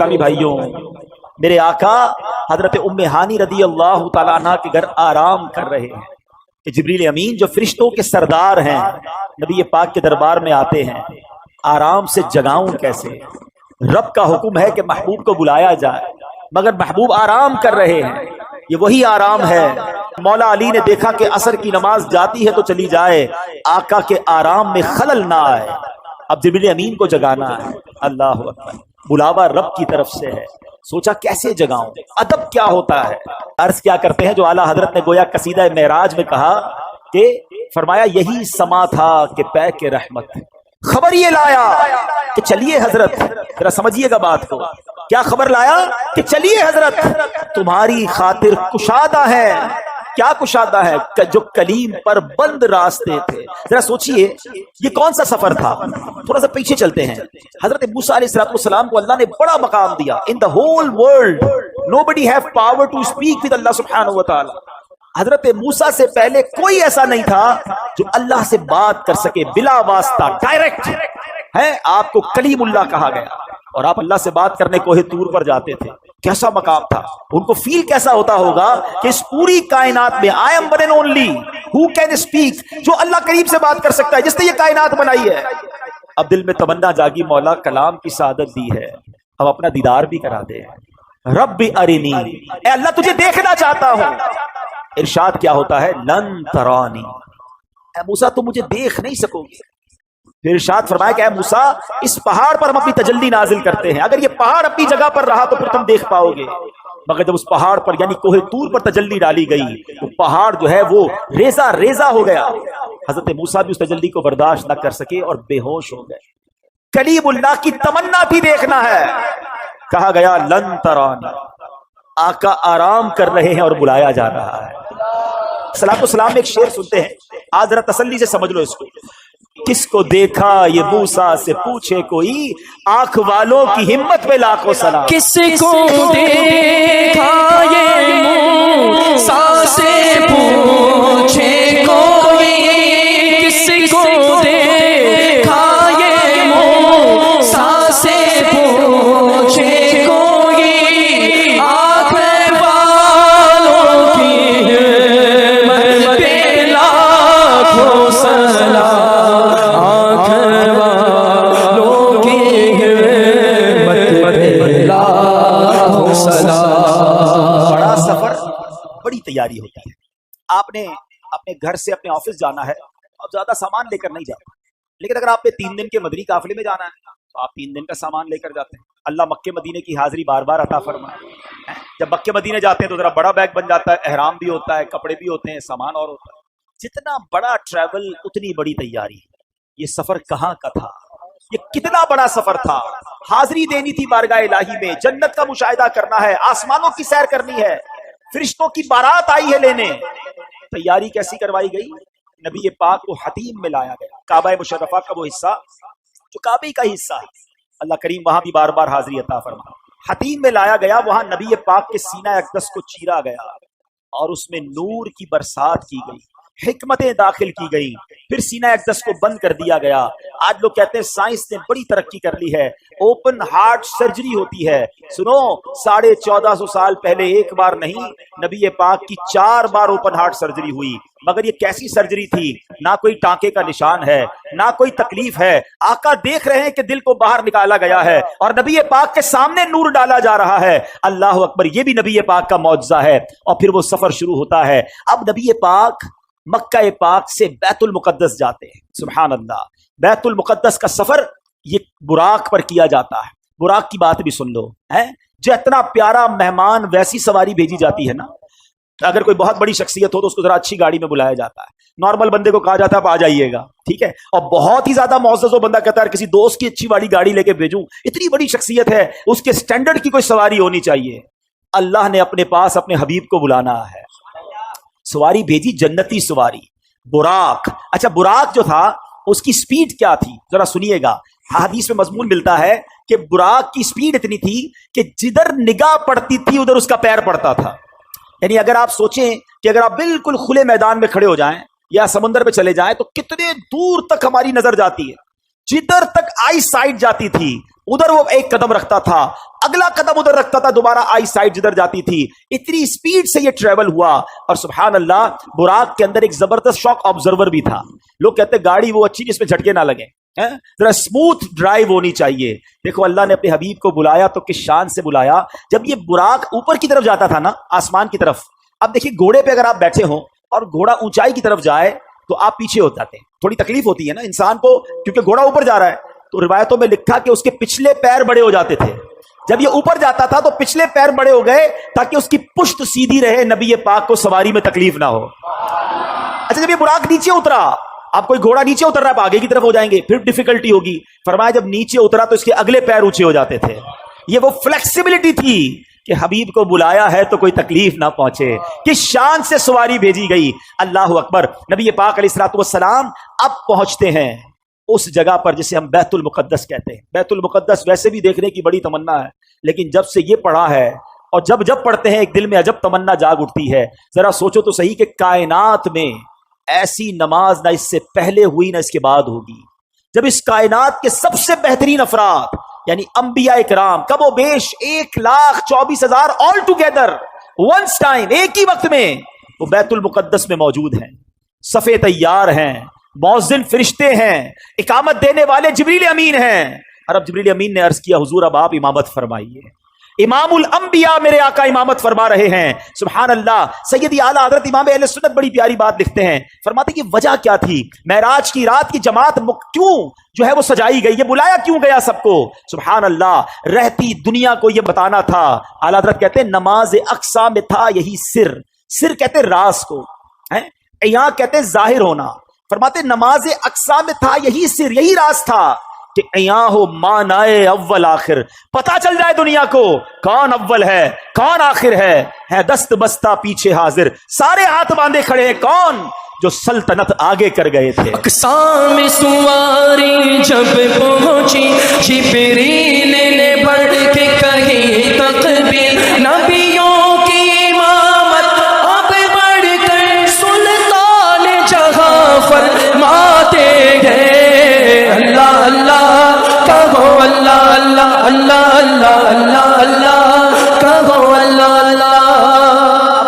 اسلامی بھائیوں، میرے آقا حضرت ام ہانی رضی اللہ تعالیٰ عنہ کے گھر آرام کر رہے ہیں کہ جبریل امین جو فرشتوں کے سردار ہیں نبی پاک کے دربار میں آتے ہیں، آرام سے جگاؤں کیسے؟ رب کا حکم ہے کہ محبوب کو بلایا جائے، مگر محبوب آرام کر رہے ہیں۔ یہ وہی آرام ہے۔ مولا علی نے دیکھا کہ عصر کی نماز جاتی ہے تو چلی جائے، آقا کے آرام میں خلل نہ آئے، اب جبریل امین کو جگانا ہے۔ اللہ اکبر، بلاوا رب کی طرف سے ہے۔ سوچا کیسے جگاؤں، ادب کیا ہوتا ہے۔ عرض کیا کرتے ہیں جو اعلیٰ حضرت نے گویا قصیدہ معراج میں کہا کہ فرمایا یہی سما تھا کہ پے کے رحمت، خبر یہ لایا کہ چلیے حضرت، ذرا سمجھیے گا بات کو، کیا خبر لایا کہ چلیے حضرت تمہاری خاطر کشادہ ہے۔ کیا کشادہ ہے؟ جو کلیم پر بند راستے تھے۔ ذرا سوچئے یہ کون سا سفر تھا؟ تھوڑا سا پیچھے چلتے ہیں۔ حضرت موسیٰ علیہ السلام کو اللہ نے بڑا مقام دیا۔ ان the whole world nobody have power to speak with اللہ سبحانہ و تعالی۔ حضرت موسیٰ سے پہلے کوئی ایسا نہیں تھا جو اللہ سے بات کر سکے بلا واسطہ، ڈائریکٹ ہے۔ آپ کو کلیم اللہ کہا گیا اور آپ اللہ سے بات کرنے کوہ طور پر جاتے تھے۔ کیسا مقام تھا؟ ان کو فیل کیسا ہوتا ہوگا کہ اس پوری کائنات میں I am one and only who can speak، جو اللہ کریم سے بات کر سکتا ہے، جس نے یہ کائنات بنائی ہے۔ اب دل میں تمنا جاگی، مولا کلام کی سعادت دی ہے، اب اپنا دیدار بھی کرا دے۔ رب ارنی، اے اللہ تجھے دیکھنا چاہتا ہوں۔ ارشاد کیا ہوتا ہے؟ لن ترانی، اے موسیٰ تم مجھے دیکھ نہیں سکو گے۔ پھر ارشاد فرمایا کہ اے موسیٰ اس پہاڑ پر ہم اپنی تجلی نازل کرتے ہیں، اگر یہ پہاڑ اپنی جگہ پر رہا تو پھر تم دیکھ پاؤ گے۔ مگر جب اس پہاڑ پر یعنی کوہ طور پر تجلی ڈالی گئی، وہ پہاڑ جو ہے وہ ریزہ ریزہ ہو گیا۔ حضرت موسیٰ بھی اس تجلی کو برداشت نہ کر سکے اور بے ہوش ہو گئے۔ کلیم اللہ کی تمنا بھی دیکھنا ہے، کہا گیا لن ترانی، آقا آرام کر رہے ہیں اور بلایا جا رہا ہے۔ صلاۃ والسلام میں ایک شعر سنتے ہیں، آج ذرا تسلی سے سمجھ لو اس کو۔ کس کو دیکھا یہ موسیٰ سے پوچھے کوئی، آنکھ والوں کی ہمت پہ لاکھوں سلام۔ کس کو دیکھا یہ موسیٰ سے پوچھے کوئی، کس کو دیکھا یہ موسیٰ سے پوچھے کوئی، آنکھ والوں کی ہمت پہ لاکھوں سلام۔ بڑا سفر بڑی تیاری ہوتی ہے۔ آپ نے اپنے گھر سے اپنے آفس جانا ہے اور زیادہ سامان لے کر نہیں جاتا، لیکن اگر آپ نے 3 دن کے مدنی قافلے میں جانا ہے تو آپ 3 دن کا سامان لے کر جاتے ہیں۔ اللہ مکے مدینے کی حاضری بار بار عطا فرمائے۔ جب مکے مدینے جاتے ہیں تو ذرا بڑا بیگ بن جاتا ہے، احرام بھی ہوتا ہے، کپڑے بھی ہوتے ہیں، سامان اور ہوتا ہے۔ جتنا بڑا ٹریول اتنی بڑی تیاری۔ یہ سفر کہاں کا تھا؟ یہ کتنا بڑا سفر تھا۔ حاضری دینی تھی بارگاہ الہی میں، جنت کا مشاہدہ کرنا ہے، آسمانوں کی سیر کرنی ہے، فرشتوں کی بارات آئی ہے لینے۔ تیاری کیسی کروائی گئی؟ نبی پاک کو حتیم میں لایا گیا، کعبہ مشرفہ کا وہ حصہ جو کعبے کا حصہ ہے، اللہ کریم وہاں بھی بار بار حاضری عطا فرما۔ حتیم میں لایا گیا، وہاں نبی پاک کے سینہ اقدس کو چیرا گیا اور اس میں نور کی برسات کی گئی، حکمتیں داخل کی گئی، پھر سینہ اقدس کو بند کر دیا گیا۔ آج لوگ کہتے ہیں سائنس نے بڑی ترقی کر لی ہے، اوپن ہارٹ سرجری ہوتی ہے۔ سنو، 1450 سال پہلے ایک بار نہیں، نبی پاک کی 4 بار اوپن ہارٹ سرجری ہوئی۔ مگر یہ کیسی سرجری تھی؟ نہ کوئی ٹانکے کا نشان ہے، نہ کوئی تکلیف ہے۔ آقا دیکھ رہے ہیں کہ دل کو باہر نکالا گیا ہے اور نبی پاک کے سامنے نور ڈالا جا رہا ہے۔ اللہ اکبر، یہ بھی نبی پاک کا معجزہ ہے۔ اور پھر وہ سفر شروع ہوتا ہے۔ اب نبی پاک مکہ پاک سے بیت المقدس جاتے ہیں۔ سبحان اللہ، بیت المقدس کا سفر یہ براق پر کیا جاتا ہے۔ براق کی بات بھی سن لو، ہے جو اتنا پیارا مہمان ویسی سواری بھیجی جاتی ہے نا، اگر کوئی بہت بڑی شخصیت ہو تو اس کو ذرا اچھی گاڑی میں بلایا جاتا ہے، نارمل بندے کو کہا جاتا ہے آپ آ جائیے گا، ٹھیک ہے۔ اور بہت ہی زیادہ معزز ہو بندہ کہتا ہے کسی دوست کی اچھی والی گاڑی لے کے بھیجوں، اتنی بڑی شخصیت ہے، اس کے سٹینڈرڈ کی کوئی سواری ہونی چاہیے۔ اللہ نے اپنے پاس اپنے حبیب کو بلانا ہے، سواری بھیجی، جنتی سواری، براق۔ اچھا، براق جو تھا اس کی سپیڈ کیا تھی ذرا سنیے گا۔ حدیث میں مضمون ملتا ہے کہ براق کی سپیڈ اتنی تھی کہ جدھر نگاہ پڑتی تھی ادھر اس کا پیر پڑتا تھا۔ یعنی اگر آپ سوچیں کہ اگر آپ بالکل کھلے میدان میں کھڑے ہو جائیں یا سمندر پہ چلے جائیں تو کتنے دور تک ہماری نظر جاتی ہے، جدھر تک آئی سائٹ جاتی تھی ادھر وہ ایک قدم رکھتا تھا۔ अगला कदम उधर रखता था, दोबारा आई साइड जिधर जाती थी। इतनी स्पीड से ये ट्रेवल हुआ। और सुभान अल्लाह, बुराक के अंदर एक जबरदस्त शॉक ऑब्जर्वर भी था। लोग कहते गाड़ी वो अच्छी जिसमें झटके ना लगे, जरा स्मूथ ड्राइव होनी चाहिए। देखो अल्लाह ने अपने हबीब को बुलाया तो किस शान से बुलाया। जब ये बुराक ऊपर की तरफ जाता था ना, आसमान की तरफ, अब देखिए घोड़े पे अगर आप बैठे हो और घोड़ा ऊंचाई की तरफ जाए तो आप पीछे हो जाते हैं। थोड़ी तकलीफ होती है ना इंसान को, क्योंकि घोड़ा ऊपर जा रहा है। तो रिवायतों में लिखा कि उसके पिछले पैर बड़े हो जाते थे। जब ये ऊपर जाता था तो पिछले पैर बड़े हो गए ताकि उसकी पुश्त सीधी रहे, नबी पाक को सवारी में तकलीफ ना हो। अच्छा, जब ये बुराक नीचे उतरा, आप कोई घोड़ा नीचे उतर रहा है, आगे की तरफ हो जाएंगे, फिर डिफिकल्टी होगी। फरमाया जब नीचे उतरा तो इसके अगले पैर ऊंचे हो जाते थे। ये वो फ्लेक्सिबिलिटी थी कि हबीब को बुलाया है तो कोई तकलीफ ना पहुंचे। किस शान से सवारी भेजी गई। अल्लाह अकबर। नबी पाक अलैहिस्सलातु वस्सलाम अब पहुंचते हैं उस जगह पर जिसे हम बैतुल मुकद्दस कहते हैं। बैतुल मुकद्दस वैसे भी देखने की बड़ी तमन्ना है, लेकिन जब से ये पढ़ा है और जब जब पढ़ते हैं एक दिल में अजब तमन्ना जाग उठती है। जरा सोचो तो सही कि कायनात में ऐसी नमाज ना इससे पहले हुई ना इसके बाद होगी। जब इस कायनात के सबसे बेहतरीन अफराद यानी अंबिया इकराम कबो बेश 1,24,000 ऑल टुगेदर वंस टाइम, एक ही वक्त में वो बैतुल मुकद्दस में मौजूद हैं। सफे तैयार हैं, मौज़िन फरिश्ते हैं, इकामत देने वाले जिब्रील अमीन हैं। और अब जिब्रील अमीन ने अर्ज किया, हुजूर अब आप इमामत फरमाइए। इमामुल अंबिया मेरे आका इमामत फरमा रहे हैं। सुभान अल्लाह। सैयदी आला हज़रत इमाम अहले सुन्नत बड़ी प्यारी बात लिखते हैं, फरमाते कि वजह क्या थी, मेराज की रात की जमात क्यों जो है वो सजाई गई, ये बुलाया क्यों गया सबको। सुभान अल्लाह, रहती दुनिया को ये बताना था। आला हज़रत कहते हैं नमाज अक्सा में था यही सिर। सिर कहते राज को है, यहाँ कहते जाहिर होना। फरमाते नमाज अक्सा में था यही सिर, यही राज था कि यहाँ हो मानाए अव्वल आखिर, पता चल जाए दुनिया को कौन अव्वल है कौन आखिर है दस्त बस्ता पीछे हाजिर, सारे हाथ बांधे खड़े हैं कौन जो सल्तनत आगे कर गए थे। अक्सा में सुवारी जब पहुंची, जिब्रील ने बढ़ के कही तकबीर, नबियों की इमामत अब बढ़कर सुल्तान जहां फरमाते गए। अल्लाह अल्लाह कहो, अल्लाह अल्लाह अल्लाह अल्लाह अल्लाह अल्लाह कहो, अल्लाह अल्लाह।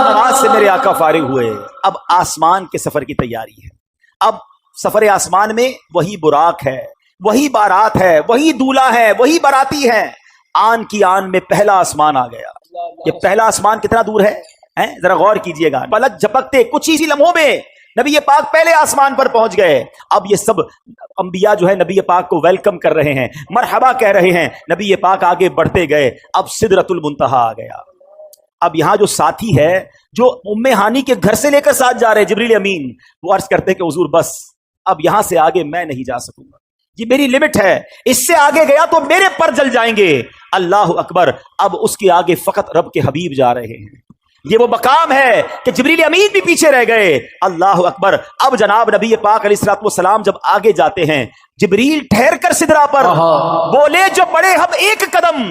नमाज से मेरे आका फारिग हुए, अब आसमान के सफर की तैयारी है। अब सफर आसमान में वही बुराक है, वही बारात है, वही दूल्हा है, वही बाराती है। आन की आन में पहला आसमान आ गया। ये पहला आसमान कितना दूर है, जरा गौर कीजिएगा। पलक झपकते कुछ ही लम्हों में नबी ये पाक पहले आसमान पर पहुंच गए। अब ये सब अंबिया जो है नबी ये पाक को वेलकम कर रहे हैं, मरहबा कह रहे हैं। नबी ये पाक आगे बढ़ते गए, अब सिदरतुल मुंतहा आ गया। अब यहाँ जो साथी है जो उम्मे हानी के घर से लेकर साथ जा रहे हैं जिब्रील अमीन, वो अर्ज करते हैं कि हुजूर बस अब यहां से आगे मैं नहीं जा सकूंगा, ये मेरी लिमिट है, इससे आगे गया तो मेरे पर जल जाएंगे। अल्लाह अकबर। अब उसके आगे फकत रब के हबीब जा रहे हैं। ये वो मकाम है कि जिब्रील अमीन भी पीछे रह गए। अल्लाह अकबर। अब जनाब नबी पाक अलैहिस्सलातु वस्सलाम जब आगे जाते हैं, जिब्रील ठहर कर सिदरा पर बोले जो बड़े हम एक कदम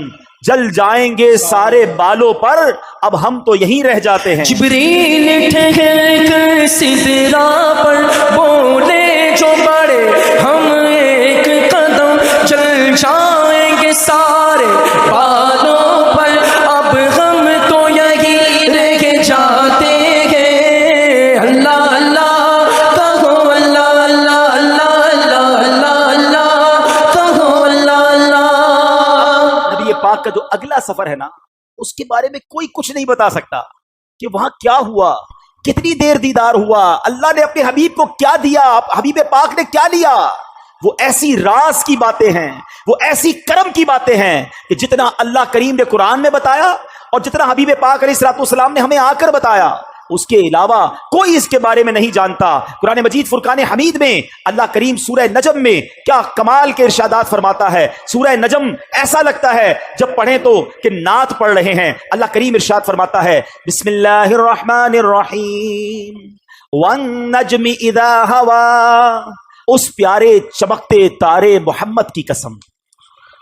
जल जाएंगे सारे बालों पर, अब हम तो यहीं रह जाते हैं। जिब्रील ठहर कर सिदरा पर बोले जो बड़े हम एक कदम जल जाएंगे सारे बालों पर, अब हम तो यहीं रह जाते हैं। अल्लाह अल्लाह कहो, अल्लाह अल्लाह अल्लाह अल्लाह अल्लाह अल्लाह कहो, अल्लाह अल्लाह। नबी पाक का जो अगला सफर है ना, उसके बारे में कोई कुछ नहीं बता सकता कि वहां क्या हुआ, कितनी देर दीदार हुआ, अल्लाह ने अपने हबीब को क्या दिया, हबीब पाक ने क्या लिया। वो ऐसी राज की बातें हैं, वो ऐसी करम की बातें हैं कि जितना अल्लाह करीम ने कुरान में बताया और जितना हबीब पाक अलैहिस्सलाम ने हमें आकर बताया, उसके अलावा कोई इसके बारे में नहीं जानता। कुरान मजीद फुरकान हमीद में अल्लाह करीम सूरह नजम में क्या कमाल के इरशादात फरमाता है। सूरह नजम ऐसा लगता है जब पढ़ें तो कि नात पढ़ रहे हैं। अल्लाह करीम इरशाद फरमाता है, बिस्मिल्लाहिर रहमानिर रहीम, वन नजमि इज़ा हवा, उस प्यारे चमकते तारे मोहम्मद की कसम,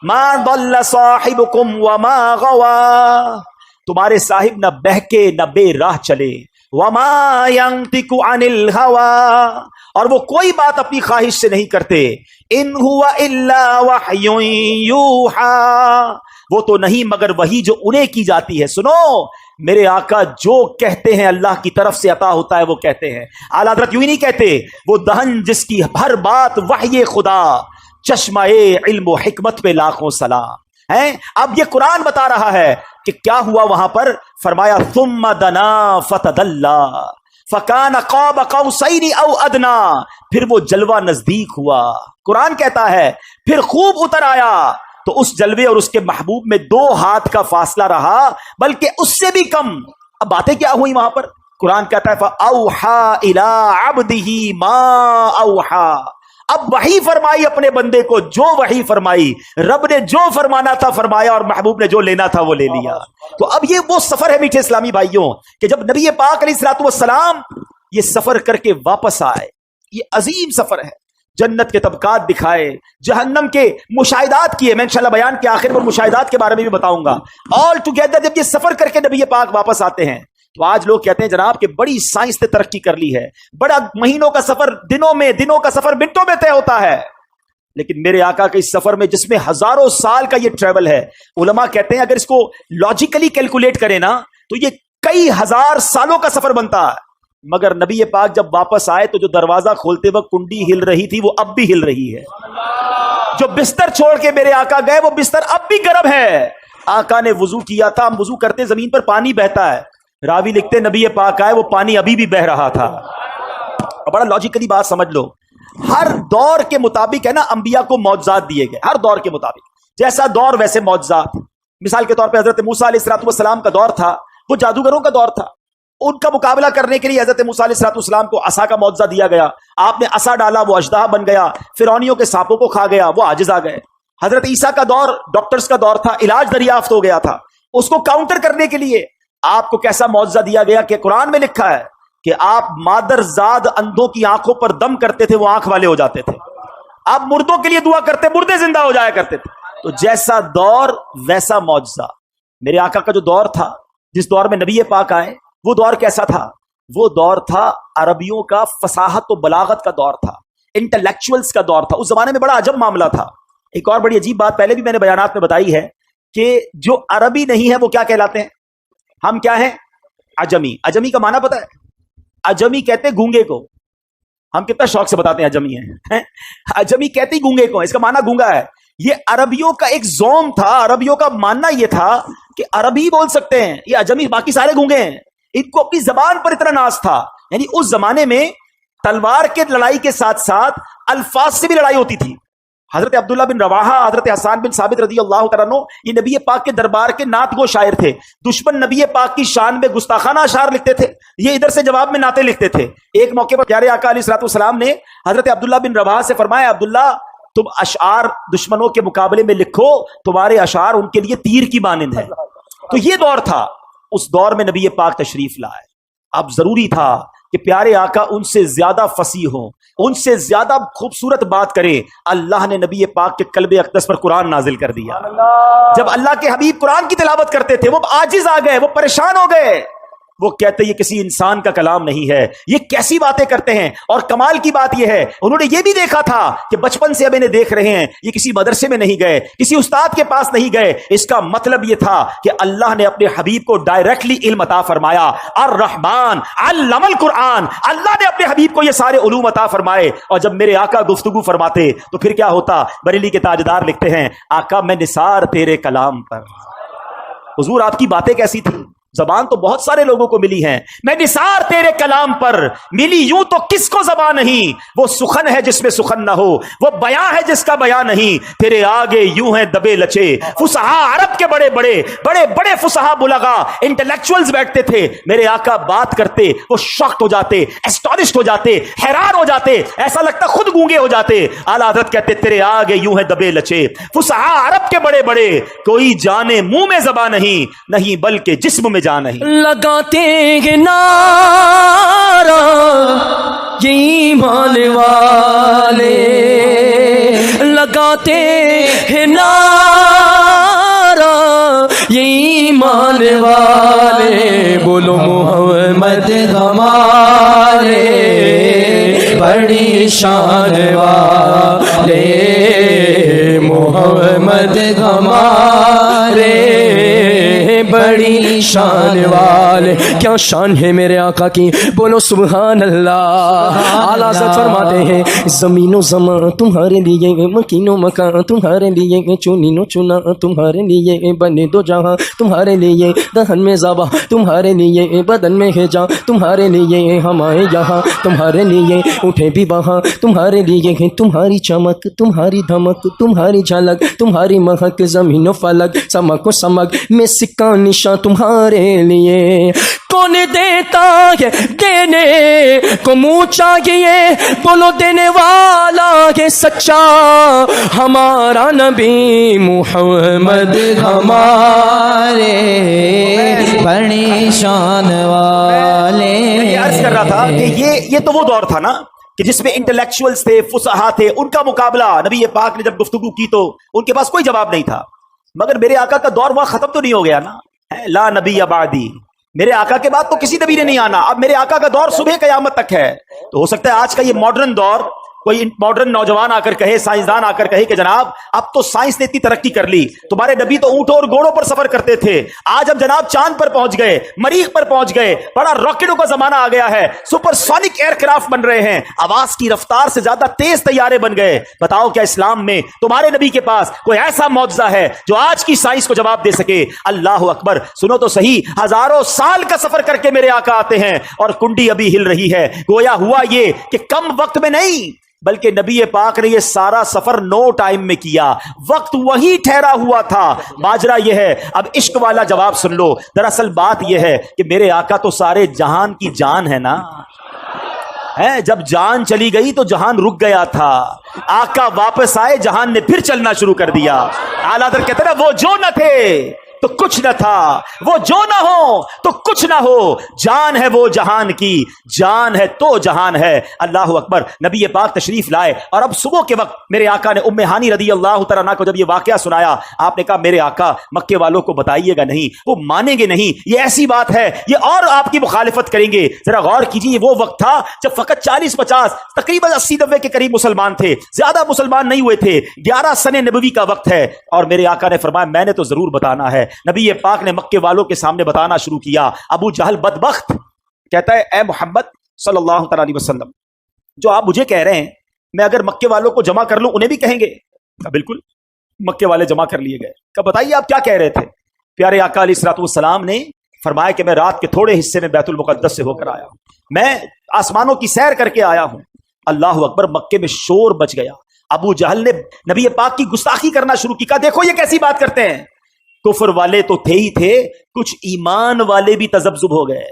मा दल्ला साहिबुकुम व मा गवा, तुम्हारे साहिब न बहके न बेराह चले, वमा यंतिकु अनिल हवा, और वो कोई बात अपनी ख्वाहिश से नहीं करते। इन हुवा इल्ला वह्युन यूहा, वो तो नहीं मगर वही जो उन्हें की जाती है। सुनो, मेरे आका जो कहते हैं अल्लाह की तरफ से अता होता है वो कहते हैं। आला हज़रत यूं ही नहीं कहते, वो दहन जिसकी हर बात वही खुदा, चश्मा-ए इल्म व हिकमत पे लाखों सलाम है। अब ये कुरान बता रहा है कि क्या हुआ वहां पर। फरमाया सुम्मा दना फतदल्ला फकान क़ाब क़ौसैन औ अदना, फिर वो जलवा नजदीक हुआ। कुरान कहता है फिर खूब उतर आया, तो उस जलवे और उसके महबूब में 2 हाथ का फासला रहा, बल्कि उससे भी कम। अब बातें क्या हुई वहां पर? कुरान कहता है फ़अौहा इला अब्दिही मा औहा, अब वही फरमाई अपने बंदे को जो वही फरमाई। रब ने जो फरमाना था फरमाया और महबूब ने जो लेना था वो ले लिया। तो अब ये वो सफर है मीठे इस्लामी भाइयों कि जब नबी पाक अलैहिस्सलातु वस्सलाम ये सफर करके वापस आए, ये अजीम सफर है। जन्नत के तबकात दिखाए, जहन्नम के मुशाहिदात किए। मैं इंशाल्लाह बयान के आखिर में मुशाहिदात के बारे में भी बताऊंगा। ऑल टुगेदर जब ये सफर करके नबी पाक वापस आते हैं, तो आज लोग कहते हैं जनाब कि बड़ी साइंस ने तरक्की कर ली है, बड़ा महीनों का सफर दिनों में, दिनों का सफर मिनटों में तय होता है। लेकिन मेरे आका के इस सफर में जिसमें हजारों साल का ये ट्रेवल है, उलमा कहते हैं अगर इसको लॉजिकली कैलकुलेट करें ना तो ये कई हजार सालों का सफर बनता है। मगर नबी पाक जब वापस आए तो जो दरवाजा खोलते वक्त कुंडी हिल रही थी वो अब भी हिल रही है। जो बिस्तर छोड़ के मेरे आका गए वो बिस्तर अब भी गर्म है। आका ने वुजू किया था, हम वुजू करते जमीन पर पानी बहता है, रावी लिखते नबी पाक आए वो पानी अभी भी बह रहा था। बड़ा लॉजिकली बात समझ लो, हर दौर के मुताबिक है ना अंबिया को मौजज़ात दिए गए, हर दौर के मुताबिक जैसा दौर वैसे मौजज़ात। मिसाल के तौर पे हजरत मूसा अलैहिस्सलाम का दौर था, वो जादूगरों का दौर था। उनका मुकाबला करने के लिए हजरत मूसा अलैहिस्सलाम को असा का मौजज़ा दिया गया। आपने असा डाला, वो अजदहा बन गया, फिरौनियों के सांपों को खा गया, वो आजिज आ गए। हजरत ईसा का दौर डॉक्टर्स का दौर था, इलाज दरियाफ्त हो गया था। उसको काउंटर करने के लिए आपको कैसा मौजज़ा दिया गया कि कुरान में लिखा है कि आप मादरजाद अंधों की आंखों पर दम करते थे, वो आंख वाले हो जाते थे। आप मुर्दों के लिए दुआ करते, मुर्दे जिंदा हो जाया करते थे। तो जैसा दौर वैसा मौजज़ा। मेरे आका का जो दौर था, जिस दौर में नबी पाक आए, वो दौर कैसा था? वो दौर था अरबियों का फसाहत और बलागत का दौर था, इंटेलेक्चुअल्स का दौर था। उस जमाने में बड़ा अजब मामला था। एक और बड़ी अजीब बात पहले भी मैंने बयानात में बताई है कि जो अरबी नहीं है वो क्या कहलाते हैं? हम क्या हैं? अजमी। अजमी का माना पता है? अजमी कहते गूंगे को। हम कितना शौक से बताते हैं अजमी है। अजमी कहते ही गूंगे को, इसका माना गूंगा है। ये अरबियों का एक जोम था, अरबियों का मानना यह था कि अरबी बोल सकते हैं, ये अजमी, बाकी सारे गूंगे हैं। इनको अपनी जबान पर इतना नाज था। यानी उस जमाने में तलवार के लड़ाई के साथ साथ अल्फाज से भी लड़ाई होती थी। हजरत अब्दुल्ला बिन रवाहा, हजरत हसन बिन साबित रज़ी अल्लाह तआला अन्हु, ये नबी पाक के दरबार के नातगो शायर थे। दुश्मन नबी पाक की शान में गुस्ताखाना अशार लिखते थे, ये इधर से जवाब में नाते लिखते थे। एक मौके पर प्यारे आका अलैहिस्सलातु वस्सलाम ने हजरत अब्दुल्ला बिन रवाहा से फरमाया, अब्दुल्ला तुम अशार दुश्मनों के मुकाबले में लिखो, तुम्हारे अशार उनके लिए तीर की मानिंद है। तो ये दौर था, उस दौर में नबी पाक तशरीफ लाए। अब जरूरी था कि प्यारे आका उनसे ज्यादा फसीह हो, उनसे ज्यादा खूबसूरत बात करे। अल्लाह ने नबी पाक के कल्बे अक़दस पर कुरान नाजिल कर दिया। जब अल्लाह के हबीब कुरान की तिलावत करते थे, वो आजिज आ गए, वो परेशान हो गए। वो कहते ये किसी इंसान का कलाम नहीं है, ये कैसी बातें करते हैं। और कमाल की बात यह है, उन्होंने ये भी देखा था कि बचपन से अब इन्हें देख रहे हैं, ये किसी मदरसे में नहीं गए, किसी उस्ताद के पास नहीं गए। इसका मतलब यह था कि अल्लाह ने अपने हबीब को डायरेक्टली इल्म अता फरमाया। अर रहमान अल्लमल कुरान, अल्लाह ने अपने हबीब को ये सारे उलूम अता फरमाए। और जब मेरे आका गुफ्तगू फरमाते तो फिर क्या होता? बरेली के ताजदार लिखते हैं, आका मैं निसार तेरे कलाम पर। हुजूर आपकी बातें कैसी थी? जबान तो बहुत सारे लोगों को मिली है, मैं निसार तेरे कलाम पर मिली यूं तो किसको जबान नहीं। वो सुखन है जिसमें सुखन ना हो, वो बयां है जिसका बयां नहीं। तेरे आगे यूं है दबे लचे फुसहा अरब के बड़े बड़े बड़े बड़े फुसहा बुलगा इंटेलेक्चुअल्स बैठते थे। मेरे आका बात करते, वो शॉक्ड हो जाते, एस्टोनिश्ड हो जाते, हैरान हो जाते, ऐसा लगता खुद गूंगे हो जाते। आला हज़रत कहते तेरे आगे यूं है दबे लचे फुसहा अरब के बड़े बड़े, कोई जाने मुंह में ज़बान नहीं, नहीं बल्कि जिस्म में जान नहीं। लगाते हैं नारा ये ईमान वाले, लगाते हैं नारा یہ ایمان والے بولو محمد ہمارے بڑی شان والے محمد ہمارے بڑی شان والے. کیا شان ہے میرے آقا کی, بولو سبحان اللہ. اعلیٰ حضرت فرماتے ہیں زمین و زمان تمہارے لیے, مکین و مکان تمہارے لیے, چنین و چنا تمہارے لیے, بنے دو جہاں تمہارے لیے, دہن میں زبا تمہارے لیے, بدن میں ہے جاں تمہارے لیے, ہمارے یہاں تمہارے لیے, اٹھے بھی وہاں تمہارے لیے, تمہاری چمک تمہاری دھمک تمہاری جھلک تمہاری مہک, زمین و فلک سمک و سمک میں سکہ نشان تمہارے لیے. کون دیتا ہے دینے کو منہ چاہیے, بولو دینے والا ہے سچا ہمارا نبی محمد ہمارے بڑی شان والے. میں عرض کر رہا تھا کہ یہ تو وہ دور تھا نا کہ جس میں انٹلیکچوئلز تھے, فصحا تھے, ان کا مقابلہ نبی پاک نے جب گفتگو کی تو ان کے پاس کوئی جواب نہیں تھا. مگر میرے آقا کا دور وہاں ختم تو نہیں ہو گیا نا, لا نبی بعدی, میرے آقا کے بعد تو کسی نبی نے نہیں آنا. اب میرے آقا کا دور صبح قیامت تک ہے. تو ہو سکتا ہے آج کا یہ ماڈرن دور کوئی ماڈرن نوجوان آ کر کہے, سائنسدان آ کر کہے کہ جناب اب تو سائنس نے اتنی ترقی کر لی, تمہارے نبی تو اونٹوں اور گھوڑوں پر سفر کرتے تھے, آج ہم جناب چاند پر پہنچ گئے, مریخ پر پہنچ گئے, بڑا راکٹوں کا زمانہ آ گیا ہے, سپر سونک ایئر کرافٹ بن رہے ہیں, آواز کی رفتار سے زیادہ تیز طیارے بن گئے. بتاؤ کیا اسلام میں تمہارے نبی کے پاس کوئی ایسا معجزہ ہے جو آج کی سائنس کو جواب دے سکے؟ اللہ اکبر. سنو تو صحیح, ہزاروں سال کا سفر کر کے میرے آقا آتے ہیں اور کنڈی ابھی ہل رہی ہے. گویا ہوا یہ کہ کم وقت میں نہیں بلکہ نبی پاک نے یہ سارا سفر نو ٹائم میں کیا, وقت وہی ٹھہرا ہوا تھا. ماجرا یہ ہے, اب عشق والا جواب سن لو. دراصل بات یہ ہے کہ میرے آقا تو سارے جہان کی جان ہے نا, جب جان چلی گئی تو جہان رک گیا تھا, آقا واپس آئے جہان نے پھر چلنا شروع کر دیا. اعلیٰ حضرت کہتے ہیں وہ جو نہ تھے تو کچھ نہ تھا, وہ جو نہ ہو تو کچھ نہ ہو, جان ہے وہ جہان کی, جان ہے تو جہان ہے. اللہ اکبر. نبی پاک تشریف لائے اور اب صبح کے وقت میرے آقا نے ام ہانی رضی اللہ تعالیٰ عنہا کو جب یہ واقعہ سنایا, آپ نے کہا میرے آقا مکے والوں کو بتائیے گا نہیں, وہ مانیں گے نہیں, یہ ایسی بات ہے یہ اور آپ کی مخالفت کریں گے. ذرا غور کیجیے, وہ وقت تھا جب فقط 40-50 تقریباً 80-90 کے قریب مسلمان تھے, زیادہ مسلمان نہیں ہوئے تھے. 11 سن نبوی کا وقت ہے اور میرے آقا نے فرمایا میں نے تو ضرور بتانا ہے. نبی پاک نے مکے والوں کے سامنے بتانا شروع کیا. ابو جہل بدبخت کہتا ہے اے محمد صلی اللہ تعالی علیہ وسلم, جو آپ مجھے کہہ رہے ہیں میں اگر مکے والوں کو جمع کر لوں انہیں بھی کہیں گے؟ بالکل. مکے والے جمع کر لیے گئے. کہ بتائیے آپ کیا کہہ رہے تھے؟ پیارے آقا علیہ الصلوۃ والسلام نے فرمایا کہ میں رات کے تھوڑے حصے میں بیت المقدس سے ہو کر آیا ہوں, میں آسمانوں کی سیر کر کے آیا ہوں. اللہ اکبر. مکے میں شور بچ گیا. ابو جہل نے نبی پاک کی گستاخی کرنا شروع کی. کہا دیکھو یہ کیسی بات کرتے ہیں, کفر والے تو تھے ہی تھے, کچھ ایمان والے بھی تذبذب ہو گئے.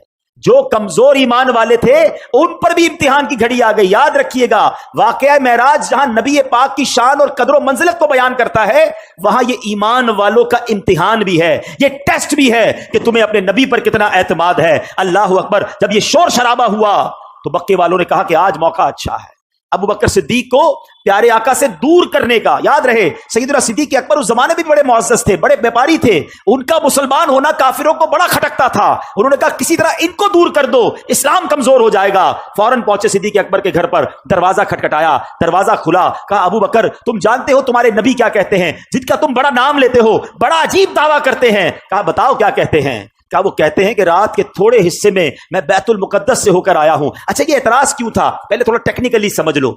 جو کمزور ایمان والے تھے ان پر بھی امتحان کی گھڑی آ گئی. یاد رکھیے گا واقعہ معراج جہاں نبی پاک کی شان اور قدر و منزلت کو بیان کرتا ہے, وہاں یہ ایمان والوں کا امتحان بھی ہے, یہ ٹیسٹ بھی ہے کہ تمہیں اپنے نبی پر کتنا اعتماد ہے. اللہ اکبر. جب یہ شور شرابہ ہوا تو مکے والوں نے کہا کہ آج موقع اچھا ہے ابو بکر صدیق کو پیارے آقا سے دور کرنے کا. یاد رہے سیدنا صدیق اکبر اس زمانے بھی بڑے معزز تھے, بڑے بیپاری تھے, ان کا مسلمان ہونا کافروں کو بڑا کھٹکتا تھا. انہوں نے کہا کسی طرح ان کو دور کر دو, اسلام کمزور ہو جائے گا. فوراً پہنچے صدیق اکبر کے گھر پر, دروازہ کھٹکھٹایا, دروازہ کھلا. کہا ابو بکر تم جانتے ہو تمہارے نبی کیا کہتے ہیں, جن کا تم بڑا نام لیتے ہو, بڑا عجیب دعویٰ کرتے ہیں. کہا بتاؤ کیا کہتے ہیں؟ کہا وہ کہتے ہیں کہ رات کے تھوڑے حصے میں میں بیت المقدس سے ہو کر آیا ہوں. اچھا یہ اعتراض کیوں تھا؟ پہلے تھوڑا ٹیکنیکلی سمجھ لو.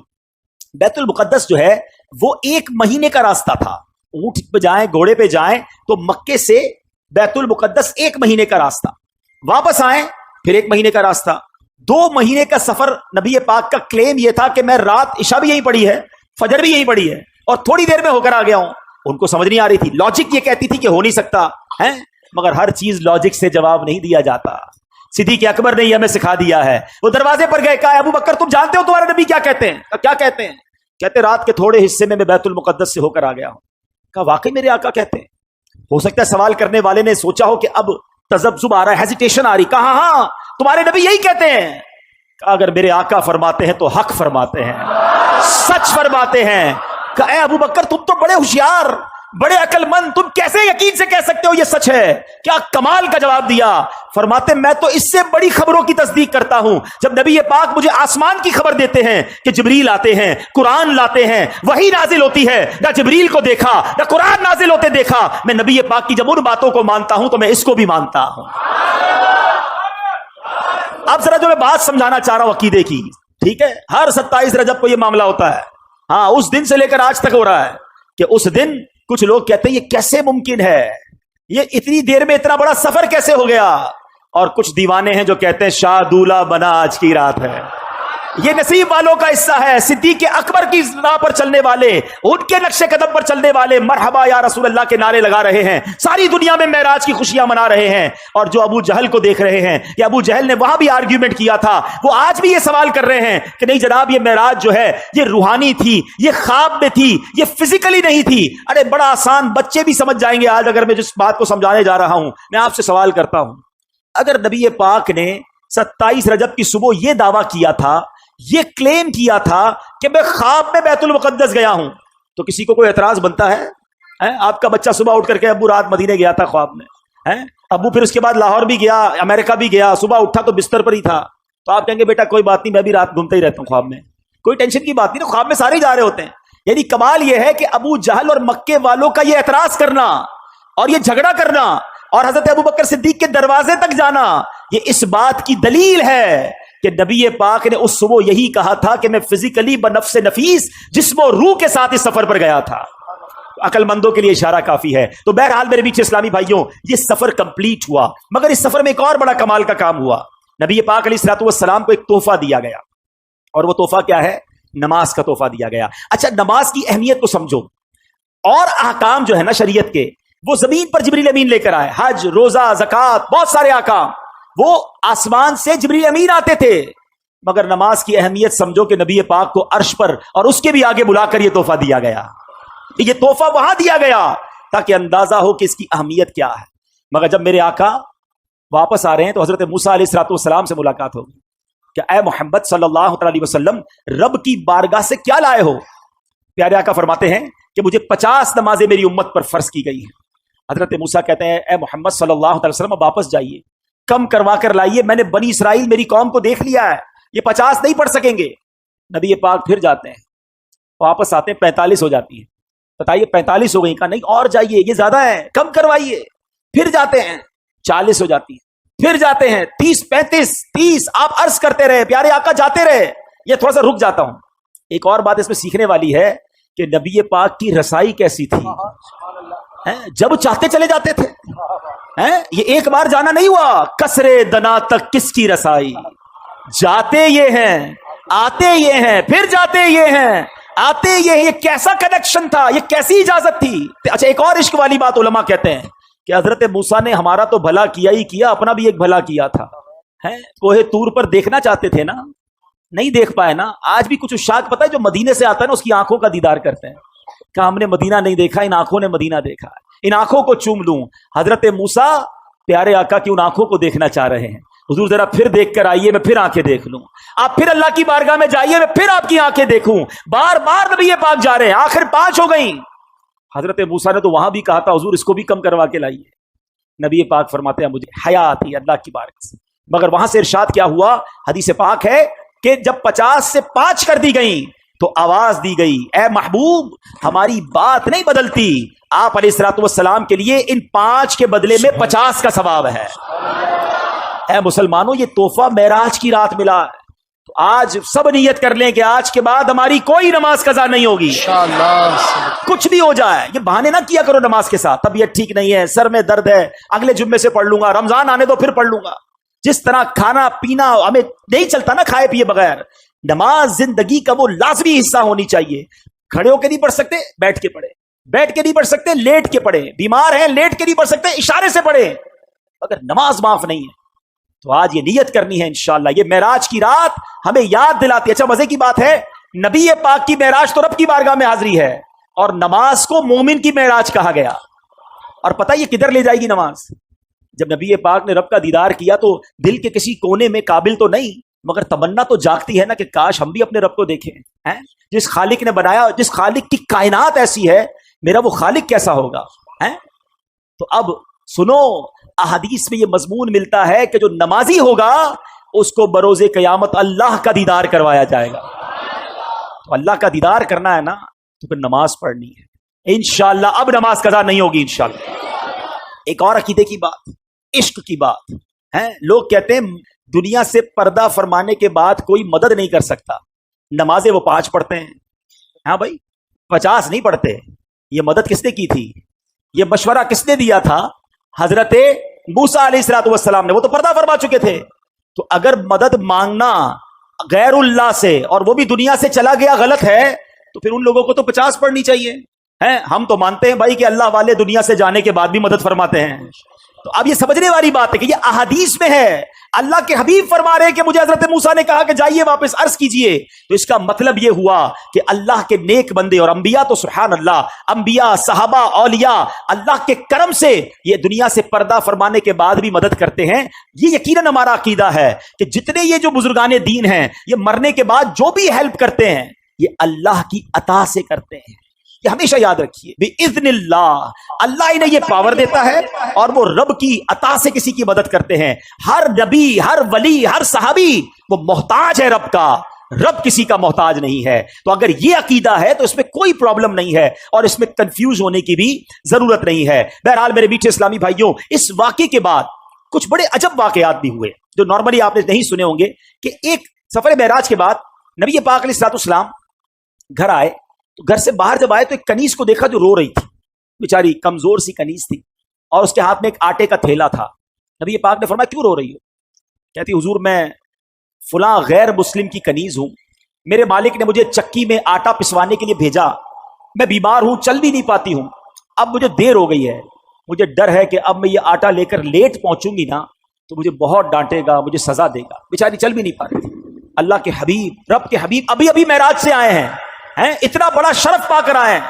بیت المقدس جو ہے وہ 1 مہینے کا راستہ تھا. اونٹ پہ جائیں گھوڑے پہ جائیں تو مکے سے بیت المقدس 1 مہینے کا راستہ, واپس آئیں پھر 1 مہینے کا راستہ. 2 مہینے کا سفر. نبی پاک کا کلیم یہ تھا کہ میں رات عشاء بھی یہیں پڑھی ہے, فجر بھی یہیں پڑھی ہے اور تھوڑی دیر میں ہو کر آ گیا ہوں. ان کو سمجھ نہیں آ رہی تھی, لاجک یہ کہتی تھی کہ ہو نہیں سکتا ہے, مگر ہر چیز لاجک سے جواب نہیں دیا جاتا. صدیق اکبر نے یہ ہمیں سکھا دیا ہے. وہ دروازے پر گئے, کہا ابو بکر تم جانتے ہو تمہارے نبی کیا کہتے ہیں؟ کیا کہتے ہیں؟ کہتے رات کے تھوڑے حصے میں بیت المقدس سے ہو کر آ گیا ہوں. کہا واقعی میرے آقا کہتے ہیں؟ ہو سکتا ہے سوال کرنے والے نے سوچا ہو کہ اب تذبذب آ رہا ہے, ہیزیٹیشن آ رہی. کہا ہاں تمہارے نبی یہی کہتے ہیں. کہا اگر میرے آقا فرماتے ہیں تو حق فرماتے ہیں, سچ فرماتے ہیں. کہا اے ابو بکر تم تو بڑے ہوشیار, बड़े अक्लमंद, तुम कैसे यकीन से कह सकते हो ये सच है? क्या कमाल का जवाब दिया। फरमाते मैं तो इससे बड़ी खबरों की तस्दीक करता हूं। जब नबी पाक मुझे आसमान की खबर देते हैं कि जिब्रील आते हैं, कुरान लाते हैं, वही नाजिल होती है, ना जिब्रील को देखा ना कुरान नाजिल होते देखा, मैं नबी पाक की जब उन बातों को मानता हूं तो मैं इसको भी मानता हूं। अब जरा जो मैं बात समझाना चाह रहा हूं अकीदे की, ठीक है, हर 27 रजब को यह मामला होता है। हाँ, उस दिन से लेकर आज तक हो रहा है कि उस दिन कुछ लोग कहते हैं ये कैसे मुमकिन है, ये इतनी देर में इतना बड़ा सफर कैसे हो गया। और कुछ दीवाने हैं जो कहते हैं शाह दूल्हा बना आज की रात है। ये नसीब वालों का हिस्सा है, सिद्दीक अकबर की राह पर चलने वाले, उनके नक्शे कदम पर चलने वाले मरहबा या रसूल अल्लाह के नारे लगा रहे हैं, सारी दुनिया में मेराज की खुशियां मना रहे हैं। और जो अबू जहल को देख रहे हैं कि अबू जहल ने वहां भी आर्ग्यूमेंट किया था, वो आज भी ये सवाल कर रहे हैं कि नहीं जनाब, ये मेराज जो है ये रूहानी थी, ये ख्वाब में थी, ये फिजिकली नहीं थी। अरे बड़ा आसान, बच्चे भी समझ जाएंगे आज अगर मैं जिस बात को समझाने जा रहा हूं। मैं आपसे सवाल करता हूं, अगर नबी पाक ने 27 रजब की सुबह यह दावा किया था, ये क्लेम किया था कि मैं ख्वाब में बैतुल मुकद्दस गया हूं, तो किसी को कोई एतराज बनता है? आपका बच्चा सुबह उठ करके अब्बू रात मदीने गया था ख्वाब में, हैं? अब्बू फिर उसके बाद लाहौर भी गया, अमेरिका भी गया, सुबह उठा तो बिस्तर पर ही था, तो आप कहेंगे बेटा कोई बात नहीं, मैं भी रात घूमते ही रहता हूं ख्वाब में, कोई टेंशन की बात नहीं ना, ख्वाब में सारे ही जा रहे होते हैं। यानी कमाल यह है कि अबू जहल और मक्के वालों का यह एतराज करना और यह झगड़ा करना और हजरत अबू बकर सिद्दीक के दरवाजे तक जाना, यह इस बात की दलील है कि नबी पाक ने उस सुबह यही कहा था कि मैं फिजिकली बनफ्स नफीस जिस्म और रूह के साथ इस सफर पर गया था। अकलमंदों के लिए इशारा काफी है। तो बहरहाल मेरे बीच इस्लामी भाइयों, ये सफर कंप्लीट हुआ, मगर इस सफर में एक और बड़ा कमाल का काम हुआ। नबी पाक अलैहिस्सलाम को एक तोहफा दिया गया, और वो तोहफा क्या है? नमाज का तोहफा दिया गया। अच्छा, नमाज की अहमियत को समझो। और अहकाम जो है ना शरीयत के, वो जमीन पर जिब्रील अमीन लेकर आए। हज, रोजा, ज़कात, बहुत सारे अहकाम वो आसमान से जिब्रील अमीन आते थे। मगर नमाज की अहमियत समझो कि नबी पाक को अर्श पर और उसके भी आगे बुलाकर यह तोहफा दिया गया। ये तोहफा वहां दिया गया ताकि अंदाजा हो कि इसकी अहमियत क्या है। मगर जब मेरे आका वापस आ रहे हैं तो हजरत मूसा अलैहिस्सलाम से मुलाकात होगी। क्या ऐ मोहम्मद सल्लल्लाहु अलैहि वसल्लम, रब की बारगाह से क्या लाए हो? प्यारे आका फरमाते हैं कि मुझे 50 नमाजें मेरी उम्मत पर फर्ज की गई हैं। हजरत मूसा कहते हैं ऐ मोहम्मद सल्लल्लाहु अलैहि वसल्लम, वापस जाइए, कम करवा कर लाइए, मैंने बनी इसराइल मेरी कौम को देख लिया है, ये 50 नहीं पढ़ सकेंगे। नबी ये पाक फिर जाते हैं, वापस आते हैं, 45 हो जाती है। बताइए 45 हो गई? का नहीं, और जाइए, ये ज्यादा है, कम करवाइए। फिर जाते हैं, 40 हो जाती है। फिर जाते हैं, 30, 35, 30। आप अर्ज करते रहे, प्यारे आका जाते रहे। ये थोड़ा सा रुक जाता हूं। एक और बात इसमें सीखने वाली है कि नबी पाक की रसाई कैसी थी। जब चाहते चले जाते थे। ये एक बार जाना नहीं हुआ, कसरे दना तक किसकी रसाई, जाते ये हैं, आते ये हैं, फिर जाते ये हैं, आते ये कैसा कनेक्शन था, ये कैसी इजाजत थी। अच्छा, एक और इश्क वाली बात उलमा कहते हैं कि हजरत मूसा ने हमारा तो भला किया ही किया, अपना भी एक भला किया था। कोहे तूर पर देखना चाहते थे ना, नहीं देख पाए ना। आज भी कुछ उशाक पता है जो मदीने से आता है ना, उसकी आंखों का दीदार करते हैं। कहा हमने मदीना नहीं देखा, इन आंखों ने मदीना देखा, इन आंखों को चूम लूं। हजरत मूसा प्यारे आका की उन आंखों को देखना चाह रहे हैं। हुजूर जरा फिर देख कर आइए, मैं फिर आंखें देख लूं। आप फिर अल्लाह की बारगाह में जाइए, मैं फिर आपकी आंखें देखूं। बार बार नबी पाक जा रहे हैं, आखिर 5 हो गई। हजरत मूसा ने तो वहां भी कहा था हुजूर इसको भी कम करवा के लाइए। नबी पाक फरमाते हैं मुझे हया आती है अल्लाह की बारगाह से। मगर वहां से इरशाद क्या हुआ? हदीस पाक है कि जब 50 से 5 कर दी गई तो आवाज दी गई, ए महबूब, हमारी बात नहीं बदलती, आप अलैहिस्सलाम के लिए इन 5 के बदले में 50 का सवाब है। ए मुसलमानों, ये तोहफा मेराज की रात मिला है। तो आज सब नियत कर लें कि आज के बाद हमारी कोई नमाज कज़ा नहीं होगी इंशाअल्लाह। कुछ भी हो जाए, ये बहाने ना किया करो नमाज के साथ, तबीयत ठीक नहीं है, सर में दर्द है, अगले जुम्मे से पढ़ लूंगा, रमजान आने दो फिर पढ़ लूंगा। जिस तरह खाना पीना हमें नहीं चलता ना खाए पिए बगैर, नमाज जिंदगी का वो लाजमी हिस्सा होनी चाहिए। खड़े होकर नहीं पढ़ सकते, बैठ के पढ़े, बैठ के नहीं पढ़ सकते, लेट के पढ़े, बीमार हैं लेट के नहीं पढ़ सकते, इशारे से पढ़े। अगर नमाज माफ नहीं है तो आज ये नियत करनी है इंशाअल्लाह। ये मेराज की रात हमें याद दिलाती है। अच्छा, मजे की बात है, नबी पाक की मेराज तो रब की बारगाह में हाजिरी है, और नमाज को मोमिन की मेराज कहा गया। और पता ये किधर ले जाएगी नमाज? जब नबी पाक ने रब का दीदार किया तो दिल के किसी कोने में, काबिल तो नहीं मगर तमन्ना तो जागती है ना कि काश हम भी अपने रब को देखें। हैं जिस खालिक ने बनाया, जिस खालिक की कायनात ऐसी है, میرا وہ خالق کیسا ہوگا ہیں؟ تو اب سنو، احادیث میں یہ مضمون ملتا ہے کہ جو نمازی ہوگا اس کو بروز قیامت اللہ کا دیدار کروایا جائے گا. تو اللہ کا دیدار کرنا ہے نا تو پھر نماز پڑھنی ہے انشاءاللہ. اب نماز قضا نہیں ہوگی انشاءاللہ. ایک اور عقیدے کی بات، عشق کی بات ہے. لوگ کہتے ہیں دنیا سے پردہ فرمانے کے بعد کوئی مدد نہیں کر سکتا. نمازیں وہ 5 پڑھتے ہیں، ہاں بھائی 50 نہیں پڑھتے. یہ مدد کس نے کی تھی؟ یہ مشورہ کس نے دیا تھا؟ حضرت موسیٰ علیہ الصلوۃ والسلام نے. وہ تو پردہ فرما چکے تھے. تو اگر مدد مانگنا غیر اللہ سے اور وہ بھی دنیا سے چلا گیا غلط ہے تو پھر ان لوگوں کو تو 50 پڑھنی چاہیے. ہم تو مانتے ہیں بھائی کہ اللہ والے دنیا سے جانے کے بعد بھی مدد فرماتے ہیں. تو اب یہ سمجھنے والی بات ہے کہ یہ احادیث میں ہے. اللہ کے حبیب فرما رہے ہیں کہ مجھے حضرت موسیٰ نے کہا کہ جائیے واپس عرض کیجئے. تو اس کا مطلب یہ ہوا کہ اللہ کے نیک بندے اور انبیاء تو سبحان اللہ، انبیاء، صحابہ، اولیاء اللہ کے کرم سے یہ دنیا سے پردہ فرمانے کے بعد بھی مدد کرتے ہیں. یہ یقیناً ہمارا عقیدہ ہے کہ جتنے یہ جو بزرگان دین ہیں یہ مرنے کے بعد جو بھی ہیلپ کرتے ہیں یہ اللہ کی عطا سے کرتے ہیں. یہ ہمیشہ یاد رکھیے، بِإِذْنِ اللہ، اللہ انہیں یہ پاور دیتا ہے اور وہ رب کی عطا سے کسی کی مدد کرتے ہیں. ہر نبی، ہر ولی، ہر صحابی وہ محتاج ہے رب کا، رب کسی کا محتاج نہیں ہے. تو اگر یہ عقیدہ ہے تو اس میں کوئی پرابلم نہیں ہے اور اس میں کنفیوز ہونے کی بھی ضرورت نہیں ہے. بہرحال میرے میٹھے اسلامی بھائیوں، اس واقعے کے بعد کچھ بڑے عجب واقعات بھی ہوئے جو نارملی آپ نے نہیں سنے ہوں گے. کہ ایک سفر معراج کے بعد نبی پاک علیہ الصلوۃ والسلام گھر آئے تو گھر سے باہر جب آئے تو ایک کنیز کو دیکھا جو رو رہی تھی. بیچاری کمزور سی کنیز تھی اور اس کے ہاتھ میں ایک آٹے کا تھیلا تھا. نبی پاک نے فرمایا کیوں رو رہی ہو؟ کہتی حضور میں فلاں غیر مسلم کی کنیز ہوں، میرے مالک نے مجھے چکی میں آٹا پسوانے کے لیے بھیجا، میں بیمار ہوں، چل بھی نہیں پاتی ہوں، اب مجھے دیر ہو گئی ہے، مجھے ڈر ہے کہ اب میں یہ آٹا لے کر لیٹ پہنچوں گی نا تو مجھے بہت ڈانٹے گا، مجھے سزا دے گا. بیچاری چل بھی نہیں پا رہی تھی. اللہ کے حبیب، رب کے حبیب ابھی ابھی معراج سے آئے ہیں، اتنا بڑا شرف پا کر آئے ہیں،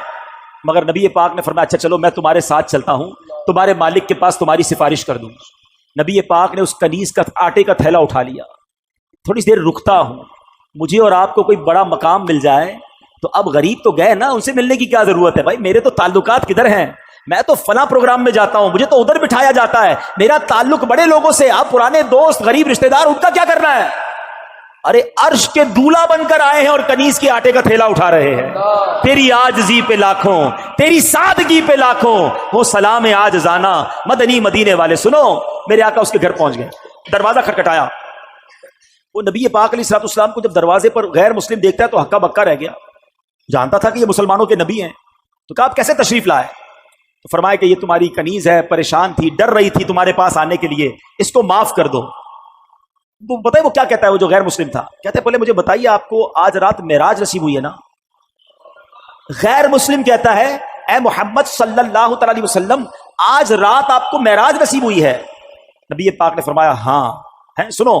مگر نبی پاک نے فرمایا اچھا چلو میں تمہارے ساتھ چلتا ہوں، تمہارے مالک کے پاس تمہاری سفارش کر دوں. نبی پاک نے اس کنیز کا آٹے کا تھیلا اٹھا لیا. تھوڑی دیر رکتا ہوں، مجھے اور آپ کو کوئی بڑا مقام مل جائے تو اب غریب تو گئے نا، ان سے ملنے کی کیا ضرورت ہے بھائی، میرے تو تعلقات کدھر ہیں، میں تو فلاں پروگرام میں جاتا ہوں، مجھے تو ادھر بٹھایا جاتا ہے، میرا تعلق بڑے لوگوں سے، آپ پرانے دوست، غریب رشتہ دار، ان کا کیا کرنا ہے؟ ارے عرش کے دولہ بن کر آئے ہیں اور کنیز کے آٹے کا تھیلا اٹھا رہے ہیں. تیری عاجزی پہ لاکھوں، تیری سادگی پہ لاکھوں، وہ سلام عاجزانہ مدنی مدینے والے. سنو، میرے آقا اس کے گھر پہنچ گئے، دروازہ کھٹکھٹایا. وہ نبی پاک علیہ الصلوۃ والسلام کو جب دروازے پر غیر مسلم دیکھتا ہے تو ہکا بکا رہ گیا. جانتا تھا کہ یہ مسلمانوں کے نبی ہیں. تو کہا آپ کیسے تشریف لائے؟ تو فرمایا کہ یہ تمہاری کنیز ہے، پریشان تھی، ڈر رہی تھی تمہارے پاس آنے کے لیے، اس کو معاف کر دو. وہ بتائے وہ کیا کہتا ہے، وہ جو غیر مسلم تھا کہتے پہلے مجھے بتائیے آپ کو آج رات معراج نصیب ہوئی ہے نا؟ غیر مسلم کہتا ہے اے محمد صلی اللہ تعالی وسلم آج رات آپ کو معراج نصیب ہوئی ہے؟ نبی پاک نے فرمایا ہاں ہے. سنو،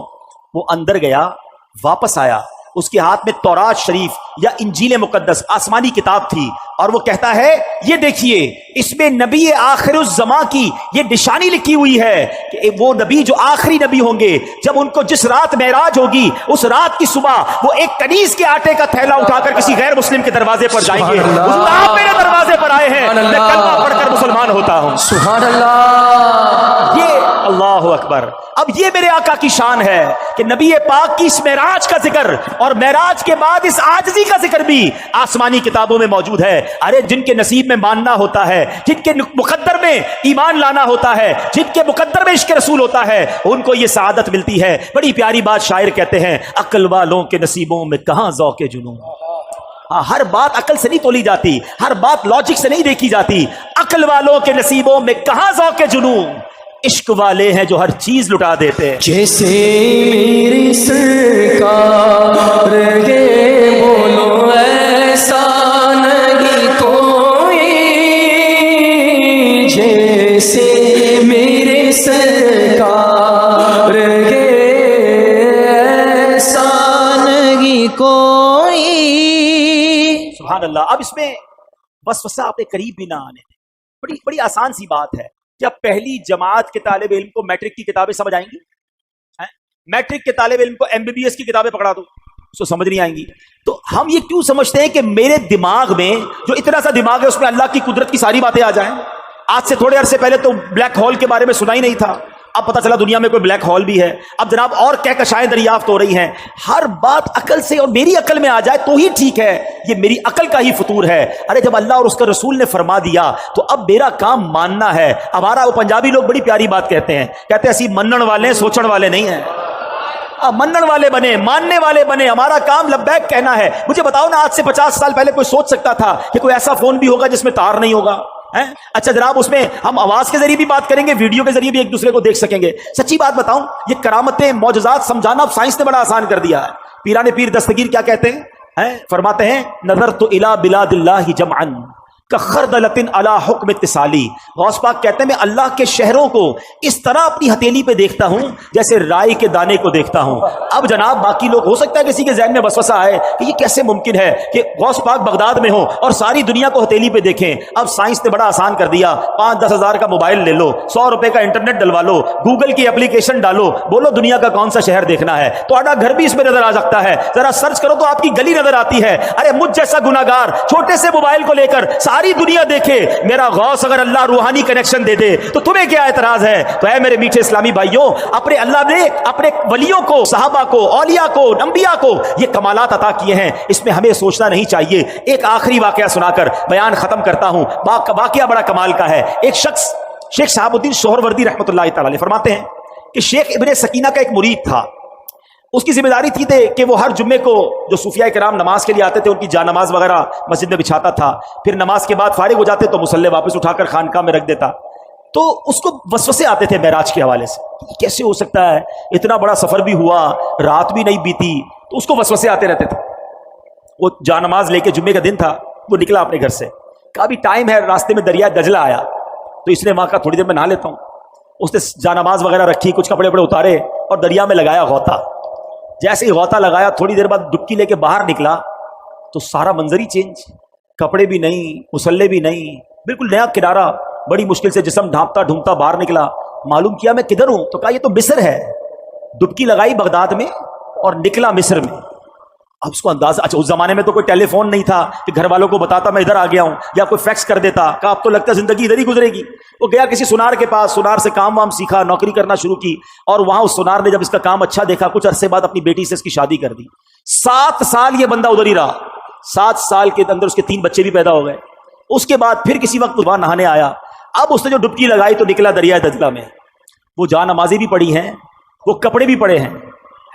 وہ اندر گیا، واپس آیا، اس کے ہاتھ میں تورات شریف یا انجیل مقدس آسمانی کتاب تھی اور وہ کہتا ہے یہ دیکھیے اس میں نبی آخر الزماں کی یہ نشانی لکھی ہوئی ہے کہ وہ نبی جو آخری نبی ہوں گے، جب ان کو جس رات معراج ہوگی اس رات کی صبح وہ ایک کنیز کے آٹے کا تھیلا اٹھا کر کسی غیر مسلم کے دروازے پر جائیں گے. حضور آپ میرے دروازے پر آئے ہیں، میں کلمہ پڑھ کر مسلمان ہوتا ہوں. سبحان اللہ، یہ اللہ اکبر. اب یہ میرے آقا کی شان ہے کہ نبی پاک کی اس معراج کا ذکر اور معراج کے بعد اس عاجزی کا ذکر بھی آسمانی کتابوں میں موجود ہے. ارے جن کے نصیب میں ماننا ہوتا ہے، جن کے مقدر میں ایمان لانا ہوتا ہے، جن کے مقدر میں عشق رسول ہوتا ہے، ان کو یہ سعادت ملتی ہے. بڑی پیاری بات شاعر کہتے ہیں، عقل والوں کے نصیبوں میں کہاں ذوق جنون. ہر بات عقل سے نہیں تولی جاتی، ہر بات لاجک سے نہیں دیکھی جاتی. عقل والوں کے نصیبوں میں کہاں ذوق جنون، عشق والے ہیں جو ہر چیز لٹا دیتے ہیں. جیسے میری سرکار کے بولو ایسا نہیں کوئی، جیسے میرے سرکار کے ایسا نہیں کوئی. سبحان اللہ. اب اس میں وسوسہ اپنے قریب بھی نہ آنے دیں. بڑی آسان سی بات ہے. کیا پہلی جماعت کے طالب علم کو میٹرک کی کتابیں سمجھ آئیں گی؟ میٹرک کے طالب علم کو MBBS کی کتابیں پکڑا دو، उसको समझ नहीं आएंगी। तो हम ये क्यों समझते हैं कि मेरे दिमाग में जो इतना सा दिमाग है उसमें अल्लाह की कुदरत की सारी बातें आ जाएं? आज से थोड़े अरसे पहले तो ब्लैक होल के बारे में सुना ही नहीं था, अब पता चला दुनिया में कोई ब्लैक होल भी है। अब जनाब और कहकशाएं दरियाफ्त हो रही हैं। हर बात अकल से और मेरी अकल में आ जाए तो ही ठीक है, ये मेरी अकल का ही फतूर है। अरे जब अल्लाह और उसका रसूल ने फरमा दिया तो अब मेरा काम मानना है। हमारा वो पंजाबी लोग बड़ी प्यारी बात कहते हैं, कहते हैं असी मनन वाले सोचण वाले नहीं हैं। मनन वाले बने, मानने वाले बने, हमारा काम लब्बैक कहना है। मुझे बताओ ना, आज से 50 साल पहले कोई सोच सकता था कि कोई ऐसा फोन भी होगा जिसमें तार नहीं होगा? है? अच्छा जनाब, उसमें हम आवाज के जरिए भी बात करेंगे, वीडियो के जरिए भी एक दूसरे को देख सकेंगे। सच्ची बात बताऊं, ये करामतें मौजज़ात समझाना अब साइंस ने बड़ा आसान कर दिया है। पीराने पीर दस्तगीर क्या कहते हैं? फरमाते हैं नजर तो इला बिलादिल्लाहि जमअन कखरदलतिन अला हुक्म इत्तिसाली। गौस पाक कहते हैं मैं अल्लाह के शहरों को इस तरह अपनी हथेली पे देखता हूं जैसे राई के दाने को देखता हूं। अब जनाब बाकी लोग, हो सकता है किसी के ज़हन में वसवसा आए कि ये कैसे मुमकिन है कि गौस पाक बगदाद में हो और सारी दुनिया को हथेली पे देखें। अब साइंस ने बड़ा आसान कर दिया, 5-10 हज़ार का मोबाइल ले लो, 100 रुपए का इंटरनेट डलवा लो, गूगल की एप्लीकेशन डालो, बोलो दुनिया का कौन सा शहर देखना है, तो आधा घर भी इसमें नजर आ सकता है। जरा सर्च करो तो आपकी गली नजर आती है। अरे मुझ जैसा गुनाहगार छोटे से मोबाइल को लेकर सारी दुनिया देखे, मेरा गौस अगर अल्लाह रूहानी कनेक्शन दे दे तो तुम्हें क्या एतराज है? तो है मेरे मीठे इस्लामी भाइयों, अपने अल्लाह ने अपने वलियों को, सहाबा को, औलिया को, नंबिया को ये कमालात अता किए हैं, इसमें हमें सोचना नहीं चाहिए। एक आखिरी वाकया सुनाकर बयान खत्म करता हूं। वाकया बड़ा कमाल का है। एक शख्स शेख शहाबुद्दीन सोहरवर्दी रहमतुल्लाह तआला अलैह फरमाते हैं कि शेख इब्ने सकीना का एक मुरीद था। उसकी जिम्मेदारी थी कि वो हर जुम्मे को जो सूफिया कराम नमाज के लिए आते थे उनकी जानमाज वगैरह मस्जिद में बिछाता था, फिर नमाज के बाद फारिग हो जाते तो मुसल्ले वापस उठाकर खानकाह में रख देता। तो उसको वसवसे आते थे मेराज के हवाले से, कैसे हो सकता है, इतना बड़ा सफर भी हुआ, रात भी नहीं बीती, तो उसको वसवसे आते रहते थे। वो जानमाज लेके, जुम्मे का दिन था, वो निकला अपने घर से, कहा भी टाइम है, रास्ते में दरिया दजला आया, तो इसने वहां का थोड़ी देर में नहा लेता हूँ। उसने जानमाज वगैरह रखी, कुछ कपड़े वपड़े उतारे और दरिया में लगाया गौता। जैसे ही गौता लगाया, थोड़ी देर बाद डुबकी लेके बाहर निकला तो सारा मंजर ही चेंज, कपड़े भी नहीं, मुसल्ले भी नहीं, बिल्कुल नया किनारा। बड़ी मुश्किल से जिस्म ढांपता ढूंढता बाहर निकला, मालूम किया मैं किधर हूं, तो कहा ये तो मिस्र है। डुबकी लगाई बगदाद में और निकला मिस्र में। अब उसको अंदाजा, अच्छा उस जमाने में तो कोई टेलीफोन नहीं था कि घर वालों को बताता मैं इधर आ गया हूं, या कोई फैक्स कर देता, कहा अब तो लगता है जिंदगी इधर ही गुजरेगी। वो गया किसी सुनार के पास, सुनार से काम वाम सीखा, नौकरी करना शुरू की, और वहां उस सुनार ने जब इसका काम अच्छा देखा, कुछ अरसे बाद अपनी बेटी से इसकी शादी कर दी। 7 साल ये बंदा उधर ही रहा। 7 साल के अंदर उसके 3 बच्चे भी पैदा हो गए। उसके बाद फिर किसी वक्त वहां नहाने आया। अब उसने जो डुबकी लगाई तो निकला दरिया दजला में। वो जानमाज़ें भी पड़ी हैं, वो कपड़े भी पड़े हैं,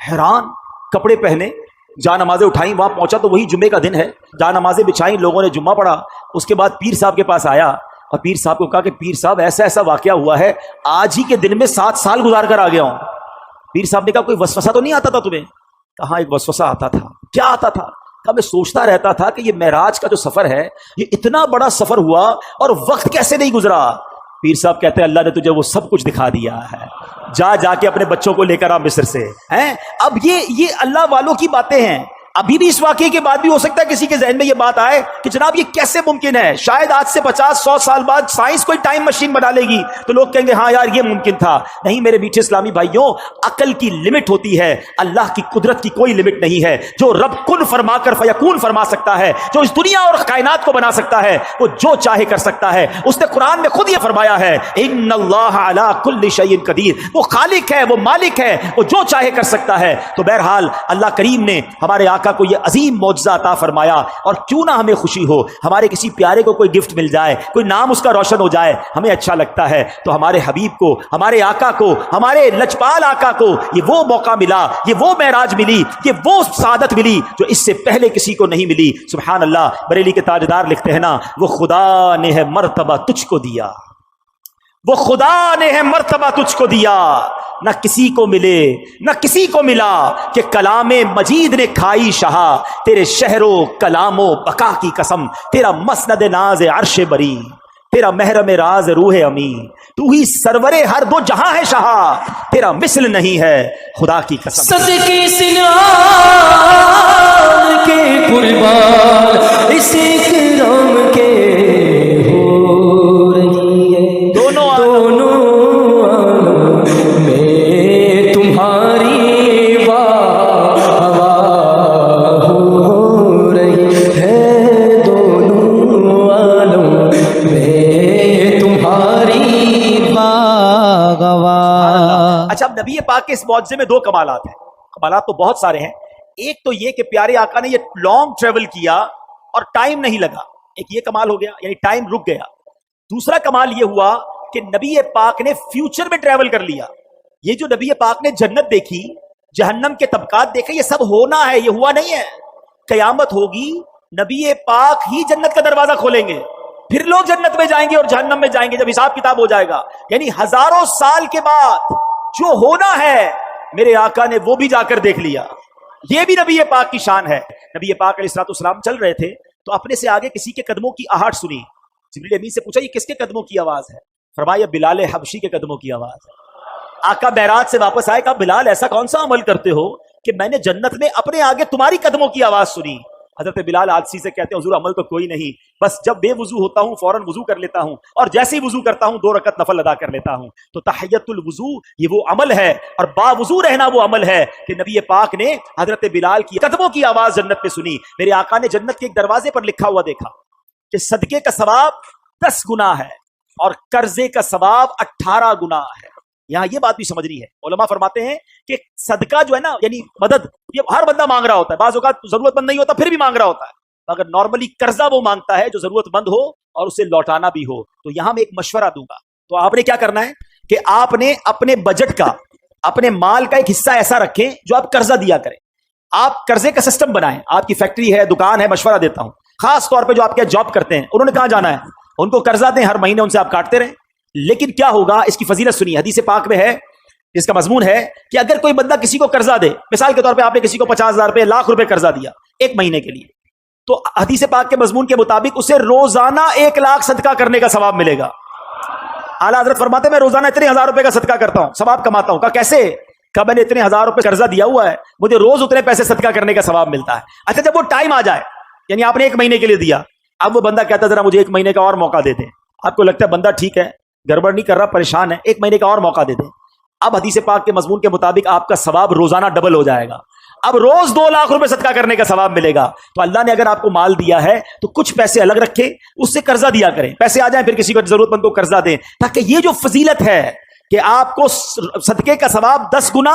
हैरान, कपड़े पहने, जानमाज़ें उठाई, वहां पहुंचा तो वही जुम्मे का दिन है, जानमाज़ें बिछाई, लोगों ने जुम्मा पढ़ा। उसके बाद पीर साहब के पास आया और पीर साहब को कहा कि पीर साहब ऐसा ऐसा वाकया हुआ है, आज ही के दिन में 7 साल गुजार कर आ गया हूं। पीर साहब ने कहा कोई वसवसा तो नहीं आता था तुम्हें? कहा एक वसवसा आता था। क्या आता था? कहा मैं सोचता रहता था कि ये मेराज का जो सफर है, ये इतना बड़ा सफर हुआ और वक्त कैसे नहीं गुजरा। पीर साहब कहते हैं अल्लाह ने तुझे वो सब कुछ दिखा दिया है, जा जाके अपने बच्चों को लेकर आ मिस्र से। हैं? अब ये अल्लाह वालों की बातें हैं। अभी भी इस वाकये के बाद भी हो सकता है किसी के जहन में ये बात आए कि जनाब ये कैसे मुमकिन है। शायद आज से 50-100 साल बाद साइंस कोई टाइम मशीन बना लेगी तो लोग कहेंगे हाँ यार ये मुमकिन था। नहीं मेरे मीठे इस्लामी भाइयों, अकल की लिमिट होती है, अल्लाह की कुदरत की कोई लिमिट नहीं है। जो रब कुन फरमाकर फयकून फरमा सकता है, जो इस दुनिया और कायनात को बना सकता है, वो जो चाहे कर सकता है। उसने कुरान में खुद ये फरमाया है इन्नल्लाह अला कुल्लि शैइन कदीर। वो खालिक है, वो मालिक है, वो जो चाहे कर सकता है। तो बहरहाल अल्लाह करीम ने हमारे आका को ये अजीम मौजज़ा अता फरमाया, और क्यों ना हमें खुशी हो, हमारे किसी प्यारे को कोई गिफ्ट मिल जाए, कोई नाम उसका रोशन हो जाए, हमें अच्छा लगता है। तो हमारे हबीब को, हमारे आका को, हमारे लजपाल आका को ये वो मौका मिला, ये वो मेराज मिली, ये वो सादत मिली जो इससे पहले किसी को नहीं मिली। सुभान अल्लाह। बरेली के ताजदार लिखते हैं ना, वो खुदा ने है मर्तबा तुझको दिया, वो खुदा ने है मर्तबा तुझको दिया, न किसी को मिले न किसी को मिला, कि कलामे मजीद ने खाई शहा, तेरे शहरो कलामो बका की कसम, तेरा मसनद नाज अर्श बरी, तेरा महरम राज रूह अमी, तू ही सरवरे हर दो जहां है शहा, तेरा मिसल नहीं है खुदा की कसम। सदके सिनार के कुर्बान इस इकराम के हो रही है, दोनों में तुम्हारी वाह اچھا اب نبی پاک کے اس معجزے میں 2 کمالات ہیں. کمالات تو بہت سارے ہیں. ایک تو یہ کہ پیارے آقا نے یہ لانگ ٹریول کیا اور ٹائم نہیں لگا, ایک یہ کمال ہو گیا, یعنی ٹائم رک گیا. دوسرا کمال یہ ہوا کہ نبی پاک نے فیوچر میں ٹریول کر لیا. یہ جو نبی پاک نے جنت دیکھی, جہنم کے طبقات دیکھے, یہ سب ہونا ہے, یہ ہوا نہیں ہے. قیامت ہوگی, نبی پاک ہی جنت کا دروازہ کھولیں گے, پھر لوگ جنت میں جائیں گے اور جہنم میں جائیں گے جب حساب کتاب ہو جائے گا. یعنی ہزاروں سال کے بعد جو ہونا ہے میرے آقا نے وہ بھی جا کر دیکھ لیا. یہ بھی نبی پاک کی شان ہے. نبی پاک علیہ الصلوۃ والسلام چل رہے تھے تو اپنے سے آگے کسی کے قدموں کی آہٹ سنی. جبریل امین سے پوچھا یہ کس کے قدموں کی آواز ہے؟ فرمایا بلال حبشی کے قدموں کی آواز ہے. آقا معراج سے واپس آئے, کہا بلال ایسا کون سا عمل کرتے ہو کہ میں نے جنت میں اپنے آگے تمہاری قدموں کی آواز سنی؟ حضرت بلال عادسی سے کہتے ہیں حضور عمل تو کوئی نہیں, بس جب بے وضو ہوتا ہوں فوراً وضو کر لیتا ہوں, اور جیسے ہی وضو کرتا ہوں 2 رکعت نفل ادا کر لیتا ہوں. تو تحیت الوضو یہ وہ عمل ہے, اور با وضو رہنا وہ عمل ہے کہ نبی پاک نے حضرت بلال کی قدموں کی آواز جنت میں سنی. میرے آقا نے جنت کے ایک دروازے پر لکھا ہوا دیکھا کہ صدقے کا ثواب 10 گنا ہے اور قرضے کا ثواب 18 گنا ہے. یہاں یہ بات بھی سمجھنی ہے. علماء فرماتے ہیں کہ صدقہ جو ہے نا, یعنی مدد, یہ ہر بندہ مانگ رہا ہوتا ہے. بعض اوقات ضرورت مند نہیں ہوتا پھر بھی مانگ رہا ہوتا ہے, مگر نارملی قرضہ وہ مانگتا ہے جو ضرورت مند ہو اور اسے لوٹانا بھی ہو. تو یہاں میں ایک مشورہ دوں گا. تو آپ نے کیا کرنا ہے کہ آپ نے اپنے بجٹ کا, اپنے مال کا ایک حصہ ایسا رکھیں جو آپ قرضہ دیا کریں. آپ قرضے کا سسٹم بنائیں. آپ کی فیکٹری ہے, دکان ہے, مشورہ دیتا ہوں, خاص طور پہ جو آپ کے جاب کرتے ہیں, انہوں نے کہاں جانا ہے, ان کو قرضہ دیں, ہر مہینے ان سے آپ کاٹتے رہیں. لیکن کیا ہوگا, اس کی فضیلت سنیے. حدیث پاک میں ہے, اس کا مضمون ہے کہ اگر کوئی بندہ کسی کو قرضہ دے, مثال کے طور پہ آپ نے کسی کو 50,000 روپے, لاکھ روپے قرضہ دیا 1 مہینے کے لیے, تو حدیث پاک کے مضمون کے مطابق اسے روزانہ 1 لاکھ صدقہ کرنے کا ثواب ملے گا. اعلیٰ حضرت فرماتے ہیں میں روزانہ اتنے 1000 روپے کا صدقہ کرتا ہوں, ثواب کماتا ہوں. کہا کیسے؟ کہا میں نے اتنے 1000 روپے قرضہ دیا ہوا ہے, مجھے روز اتنے پیسے صدقہ کرنے کا ثواب ملتا ہے. اچھا جب وہ ٹائم آ جائے, یعنی آپ نے 1 مہینے کے لیے دیا, اب وہ بندہ کہتا ہے ذرا مجھے 1 مہینے کا اور موقع دے دیں. آپ کو لگتا ہے بندہ ٹھیک ہے, گڑبڑ نہیں کر رہا, پریشان ہے, 1 مہینے کا اور موقع دے دیں. اب حدیث پاک کے مضمون کے مطابق آپ کا ثواب روزانہ ڈبل ہو جائے گا. اب روز 2 لاکھ روپے صدقہ کرنے کا ثواب ملے گا. تو اللہ نے اگر آپ کو مال دیا ہے تو کچھ پیسے الگ رکھے, اس سے قرضہ دیا کریں, پیسے آ جائیں پھر کسی کو ضرورت مند کو قرضہ دیں, تاکہ یہ جو فضیلت ہے کہ آپ کو صدقے کا ثواب 10 گنا,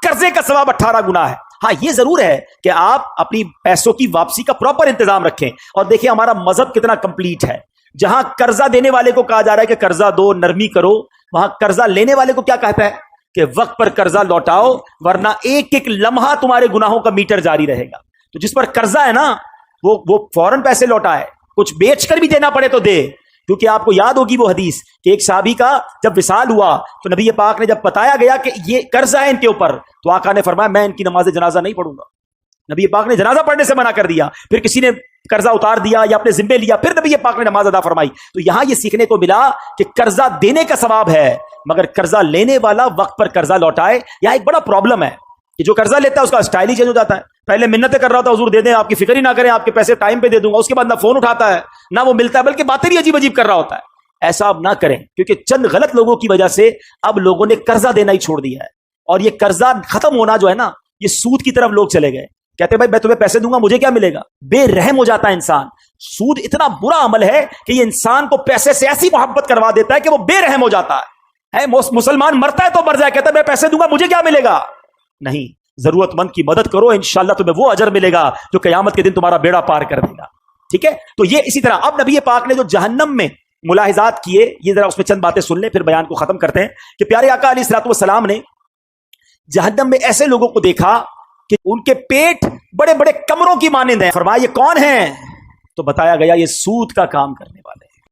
قرضے کا ثواب 18 گنا ہے. ہاں یہ ضرور ہے کہ آپ اپنی پیسوں کی واپسی کا پراپر انتظام رکھیں. اور دیکھیں ہمارا مذہب کتنا کمپلیٹ ہے. جہاں قرضہ دینے والے کو کہا جا رہا ہے کہ قرضہ دو, نرمی کرو, وہاں قرضہ لینے والے کو کیا کہتا ہے کہ وقت پر قرضہ لوٹاؤ, ورنہ ایک ایک لمحہ تمہارے گناہوں کا میٹر جاری رہے گا. تو جس پر قرضہ ہے نا وہ فوراً پیسے لوٹائے, کچھ بیچ کر بھی دینا پڑے تو دے. کیونکہ آپ کو یاد ہوگی وہ حدیث کہ ایک صحابی کا جب وصال ہوا تو نبی پاک نے جب بتایا گیا کہ یہ قرضہ ہے ان کے اوپر, تو آقا نے فرمایا میں ان کی نماز جنازہ نہیں پڑھوں گا. نبی پاک نے جنازہ پڑھنے سے منع کر دیا. پھر کسی نے قرضہ اتار دیا یا اپنے ذمے لیا, پھر نبی پاک نے نماز ادا فرمائی. تو یہاں یہ سیکھنے کو ملا کہ قرضہ دینے کا ثواب ہے, مگر قرضہ لینے والا وقت پر قرضہ لوٹائے. یہاں ایک بڑا پرابلم ہے کہ جو قرضہ لیتا ہے اس کا اسٹائل ہی چینج ہو جاتا ہے. پہلے منتیں کر رہا تھا حضور دے دیں, آپ کی فکر ہی نہ کریں, آپ کے پیسے ٹائم پہ دے دوں گا. اس کے بعد نہ فون اٹھاتا ہے نہ وہ ملتا ہے, بلکہ باتیں بھی عجیب عجیب کر رہا ہوتا ہے. ایسا اب نہ کریں, کیونکہ چند غلط لوگوں کی وجہ سے اب لوگوں نے قرضہ دینا ہی چھوڑ دیا ہے. اور یہ قرضہ ختم ہونا جو ہے نا, یہ سود کی طرف لوگ چلے گئے. کہتے ہیں بھائی میں تمہیں پیسے دوں گا, مجھے کیا ملے گا. بے رحم ہو جاتا ہے انسان. سود اتنا برا عمل ہے کہ یہ انسان کو پیسے سے ایسی محبت کروا دیتا ہے کہ وہ بے رحم ہو جاتا ہے. مسلمان مرتا ہے تو مر جائے, کہتا ہے میں پیسے دوں گا, مجھے کیا ملے گا. نہیں, ضرورت مند کی مدد کرو, انشاءاللہ تمہیں وہ اجر ملے گا جو قیامت کے دن تمہارا بیڑا پار کر دے گا. ٹھیک ہے, تو یہ اسی طرح اب نبی پاک نے جو جہنم میں ملاحظات کیے, یہ ذرا اس میں چند باتیں سن لیں پھر بیان کو ختم کرتے ہیں. کہ پیارے آقا علیہ الصلوۃ والسلام نے جہنم میں ایسے لوگوں کو دیکھا کہ ان کے پیٹ بڑے بڑے کمروں کی مانند ہیں. فرمایا یہ کون ہیں؟ تو بتایا گیا یہ سود کا کام کرنے والے ہیں.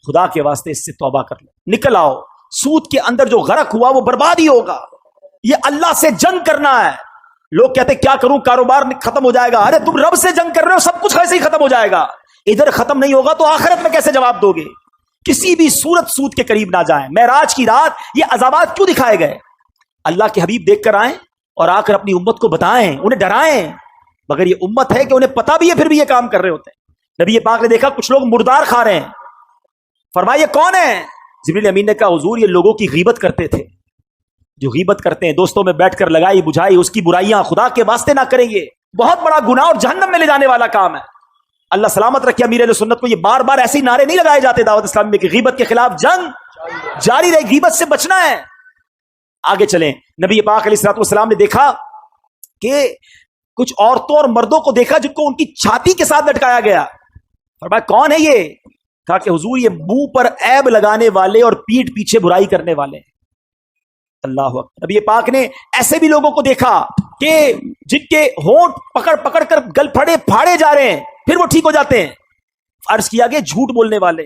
خدا کے واسطے اس سے توبہ کر لو, نکل آؤ. سود کے اندر جو غرق ہوا وہ برباد ہی ہوگا. یہ اللہ سے جنگ کرنا ہے. لوگ کہتے کیا کروں, کاروبار ختم ہو جائے گا. ارے تم رب سے جنگ کر رہے ہو, سب کچھ ایسے ہی ختم ہو جائے گا. ادھر ختم نہیں ہوگا تو آخرت میں کیسے جواب دو گے. کسی بھی صورت سود کے قریب نہ جائیں. معراج کی رات یہ عذابات کیوں دکھائے گئے؟ اللہ کے حبیب دیکھ کر آئیں اور آ کر اپنی امت کو بتائیں, انہیں ڈرائیں. مگر یہ امت ہے کہ انہیں پتہ بھی ہے پھر بھی یہ کام کر رہے ہوتے ہیں. نبی پاک نے دیکھا کچھ لوگ مردار کھا رہے ہیں. فرمایا یہ کون ہے؟ جبریل امین نے کہا حضور یہ لوگوں کی غیبت کرتے تھے. جو غیبت کرتے ہیں, دوستوں میں بیٹھ کر لگائی بجھائی اس کی برائیاں, خدا کے واسطے نہ کریں. یہ بہت بڑا گناہ اور جہنم میں لے جانے والا کام ہے. اللہ سلامت رکھے امیر اہل سنت کو یہ بار بار ایسے نعرے نہیں لگائے جاتے دعوت اسلامی میں کہ غیبت کے خلاف جنگ جاری رہے, غیبت سے بچنا ہے. आगे चलें, नबी पाक अलैहिस्सलाम ने देखा कि कुछ औरतों और मर्दों को देखा जिनको उनकी छाती के साथ लटकाया गया। फरमाया कौन है ये? कहा कि हुजूर ये मुंह पर ऐब लगाने वाले और पीठ पीछे बुराई करने वाले। अल्लाह अकबर। नबी पाक ने ऐसे भी लोगों को देखा कि जिनके होंठ पकड़ पकड़ कर गलफड़े फाड़े जा रहे हैं, फिर वो ठीक हो जाते हैं। अर्ज किया गया झूठ बोलने वाले,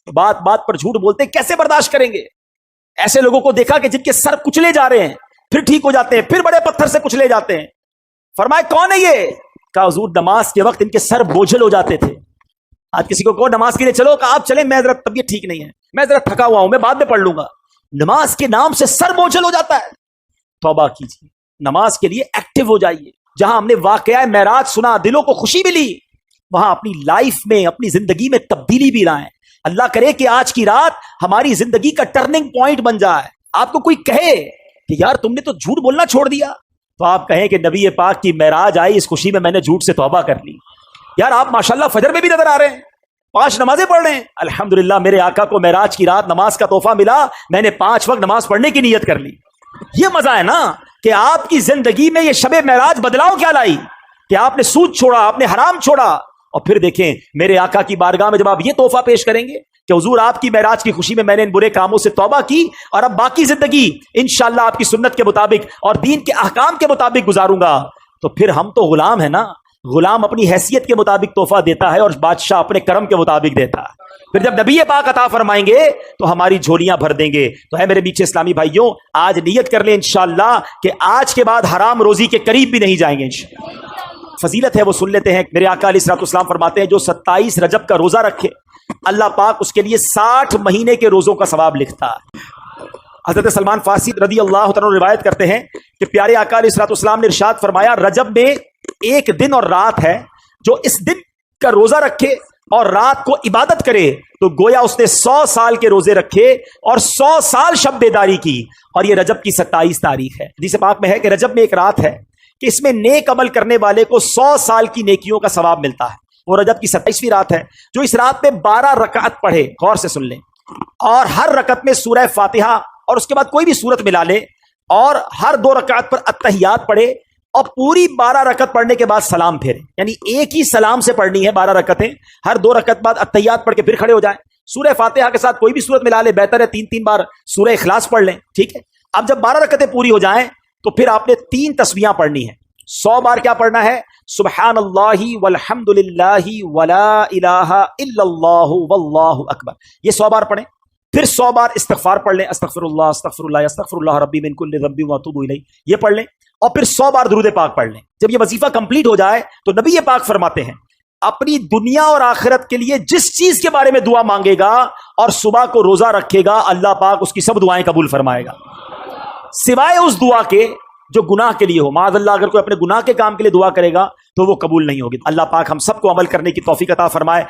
बात बात पर झूठ बोलते, कैसे बर्दाश्त करेंगे? ऐसे लोगों को देखा कि जिनके सर कुचले जा रहे हैं, फिर ठीक हो जाते हैं, फिर बड़े पत्थर से कुचले जाते हैं। फरमाया कौन है ये? कहा हुजूर नमाज के वक्त इनके सर बोझल हो जाते थे। आज किसी को कहो नमाज के लिए चलो, कहा आप चले, मैं जरा तबीयत ठीक नहीं है, मैं जरा थका हुआ हूं, मैं बाद में पढ़ लूंगा। नमाज के नाम से सर बोझल हो जाता है। तौबा कीजिए, नमाज के लिए एक्टिव हो जाइए। जहां हमने वाकया मेराज सुना, दिलों को खुशी मिली, वहां अपनी लाइफ में, अपनी जिंदगी में तब्दीली भी लाएं। अल्लाह करे कि आज की रात हमारी जिंदगी का टर्निंग पॉइंट बन जाए। आपको कोई कहे कि यार तुमने तो झूठ बोलना छोड़ दिया, तो आप कहें कि नबी पाक की मेराज आई, इस खुशी में मैंने झूठ से तौबा कर ली। यार आप माशाल्लाह फजर में भी नजर आ रहे हैं, 5 नमाजें पढ़ रहे हैं, अल्हम्दुलिल्लाह मेरे आका को मेराज की रात नमाज का तोहफा मिला, मैंने 5 वक्त नमाज पढ़ने की नीयत कर ली। ये मजा है ना कि आपकी जिंदगी में ये शबे मेराज बदलाव क्या लाई कि आपने सूद छोड़ा, आपने हराम छोड़ा। और फिर देखें मेरे आका की बारगाह में जब आप ये तोहफा पेश करेंगे कि हुजूर आपकी मेराज की खुशी में मैंने इन बुरे कामों से तौबा की और अब बाकी जिंदगी इंशाअल्लाह आपकी सुन्नत के मुताबिक और दीन के अहकाम के मुताबिक गुजारूंगा, तो फिर हम तो गुलाम है ना। गुलाम अपनी हैसियत के मुताबिक तोहफा देता है और बादशाह अपने करम के मुताबिक देता है। फिर जब नबी पाक अता फरमाएंगे तो हमारी झोलियां भर देंगे। तो है मेरे बीच इस्लामी भाइयों, आज नियत कर ले इंशाअल्लाह कि आज के बाद हराम रोजी के करीब भी नहीं जाएंगे। फजीलत है वो सुन लेते हैं। मेरे आका अलैहिस्सलाम फरमाते हैं जो 27 रजब का रोजा रखे, अल्लाह पाक उसके लिए 60 महीने के रोजों का सवाब लिखता है। हजरत सलमान फारसी रदी अल्लाह तआला रिवायत करते हैं कि प्यारे आका अलैहिस्सलाम ने इरशाद फरमाया, रजब में एक दिन और रात है, जो इस दिन का रोजा रखे और रात को इबादत करे तो गोया उसने 100 साल के रोजे रखे और 100 साल शब बेदारी की। और ये रजब की 27 तारीख है। हदीस पाक में है कि रजब में एक रात है कि इसमें नेक अमल करने वाले को 100 साल की नेकियों का सवाब मिलता है। वो रजब की 27वीं रात है। जो इस रात में 12 रकात पढ़े, गौर से सुन लें, और हर रकत में सूरह फातिहा और उसके बाद कोई भी सूरत मिला ले, और हर 2 रकात पर अत्तहियात पढ़े और पूरी 12 रकत पढ़ने के बाद सलाम फेरे, यानी एक ही सलाम से पढ़नी है 12 रकतें। हर 2 रकत बाद अत्तहियात पढ़ के फिर खड़े हो जाएं। सूरह फातिहा के साथ कोई भी सूरत मिला ले, बेहतर है 3-3 बार सूरह इखलास पढ़ लें, ठीक है। अब जब 12 रकतें पूरी हो जाएं तो फिर आपने 3 तस्बीहां पढ़नी है। 100 बार क्या पढ़ना है? सुब्हानल्लाहि वल्हम्दुलिल्लाहि वला इलाहा इल्लल्लाहु वल्लाहु अकबर। ये 100 बार पढ़ें। फिर 100 बार इस्तिगफार पढ़ लें, अस्तगफिरुल्लाह अस्तगफिरुल्लाह अस्तगफिरुल्लाह रब्बी मिन कुल्लि ज़ंबि व अतूबु इलैह, ये पढ़ लें। और फिर 100 बार दुरूद पाक पढ़ लें। जब ये वजीफा कंप्लीट हो जाए तो नबी पाक फरमाते हैं, अपनी दुनिया और आखिरत के लिए जिस चीज के बारे में दुआ मांगेगा और सुबह को रोजा रखेगा, अल्लाह पाक उसकी सब दुआएं कबूल फरमाएगा, सिवाय उस दुआ के जो गुनाह के लिए हो। माज़अल्लाह अगर कोई अपने गुनाह के काम के लिए दुआ करेगा तो वो कबूल नहीं होगी। अल्लाह पाक हम सबको अमल करने की तौफीक अता फरमाए।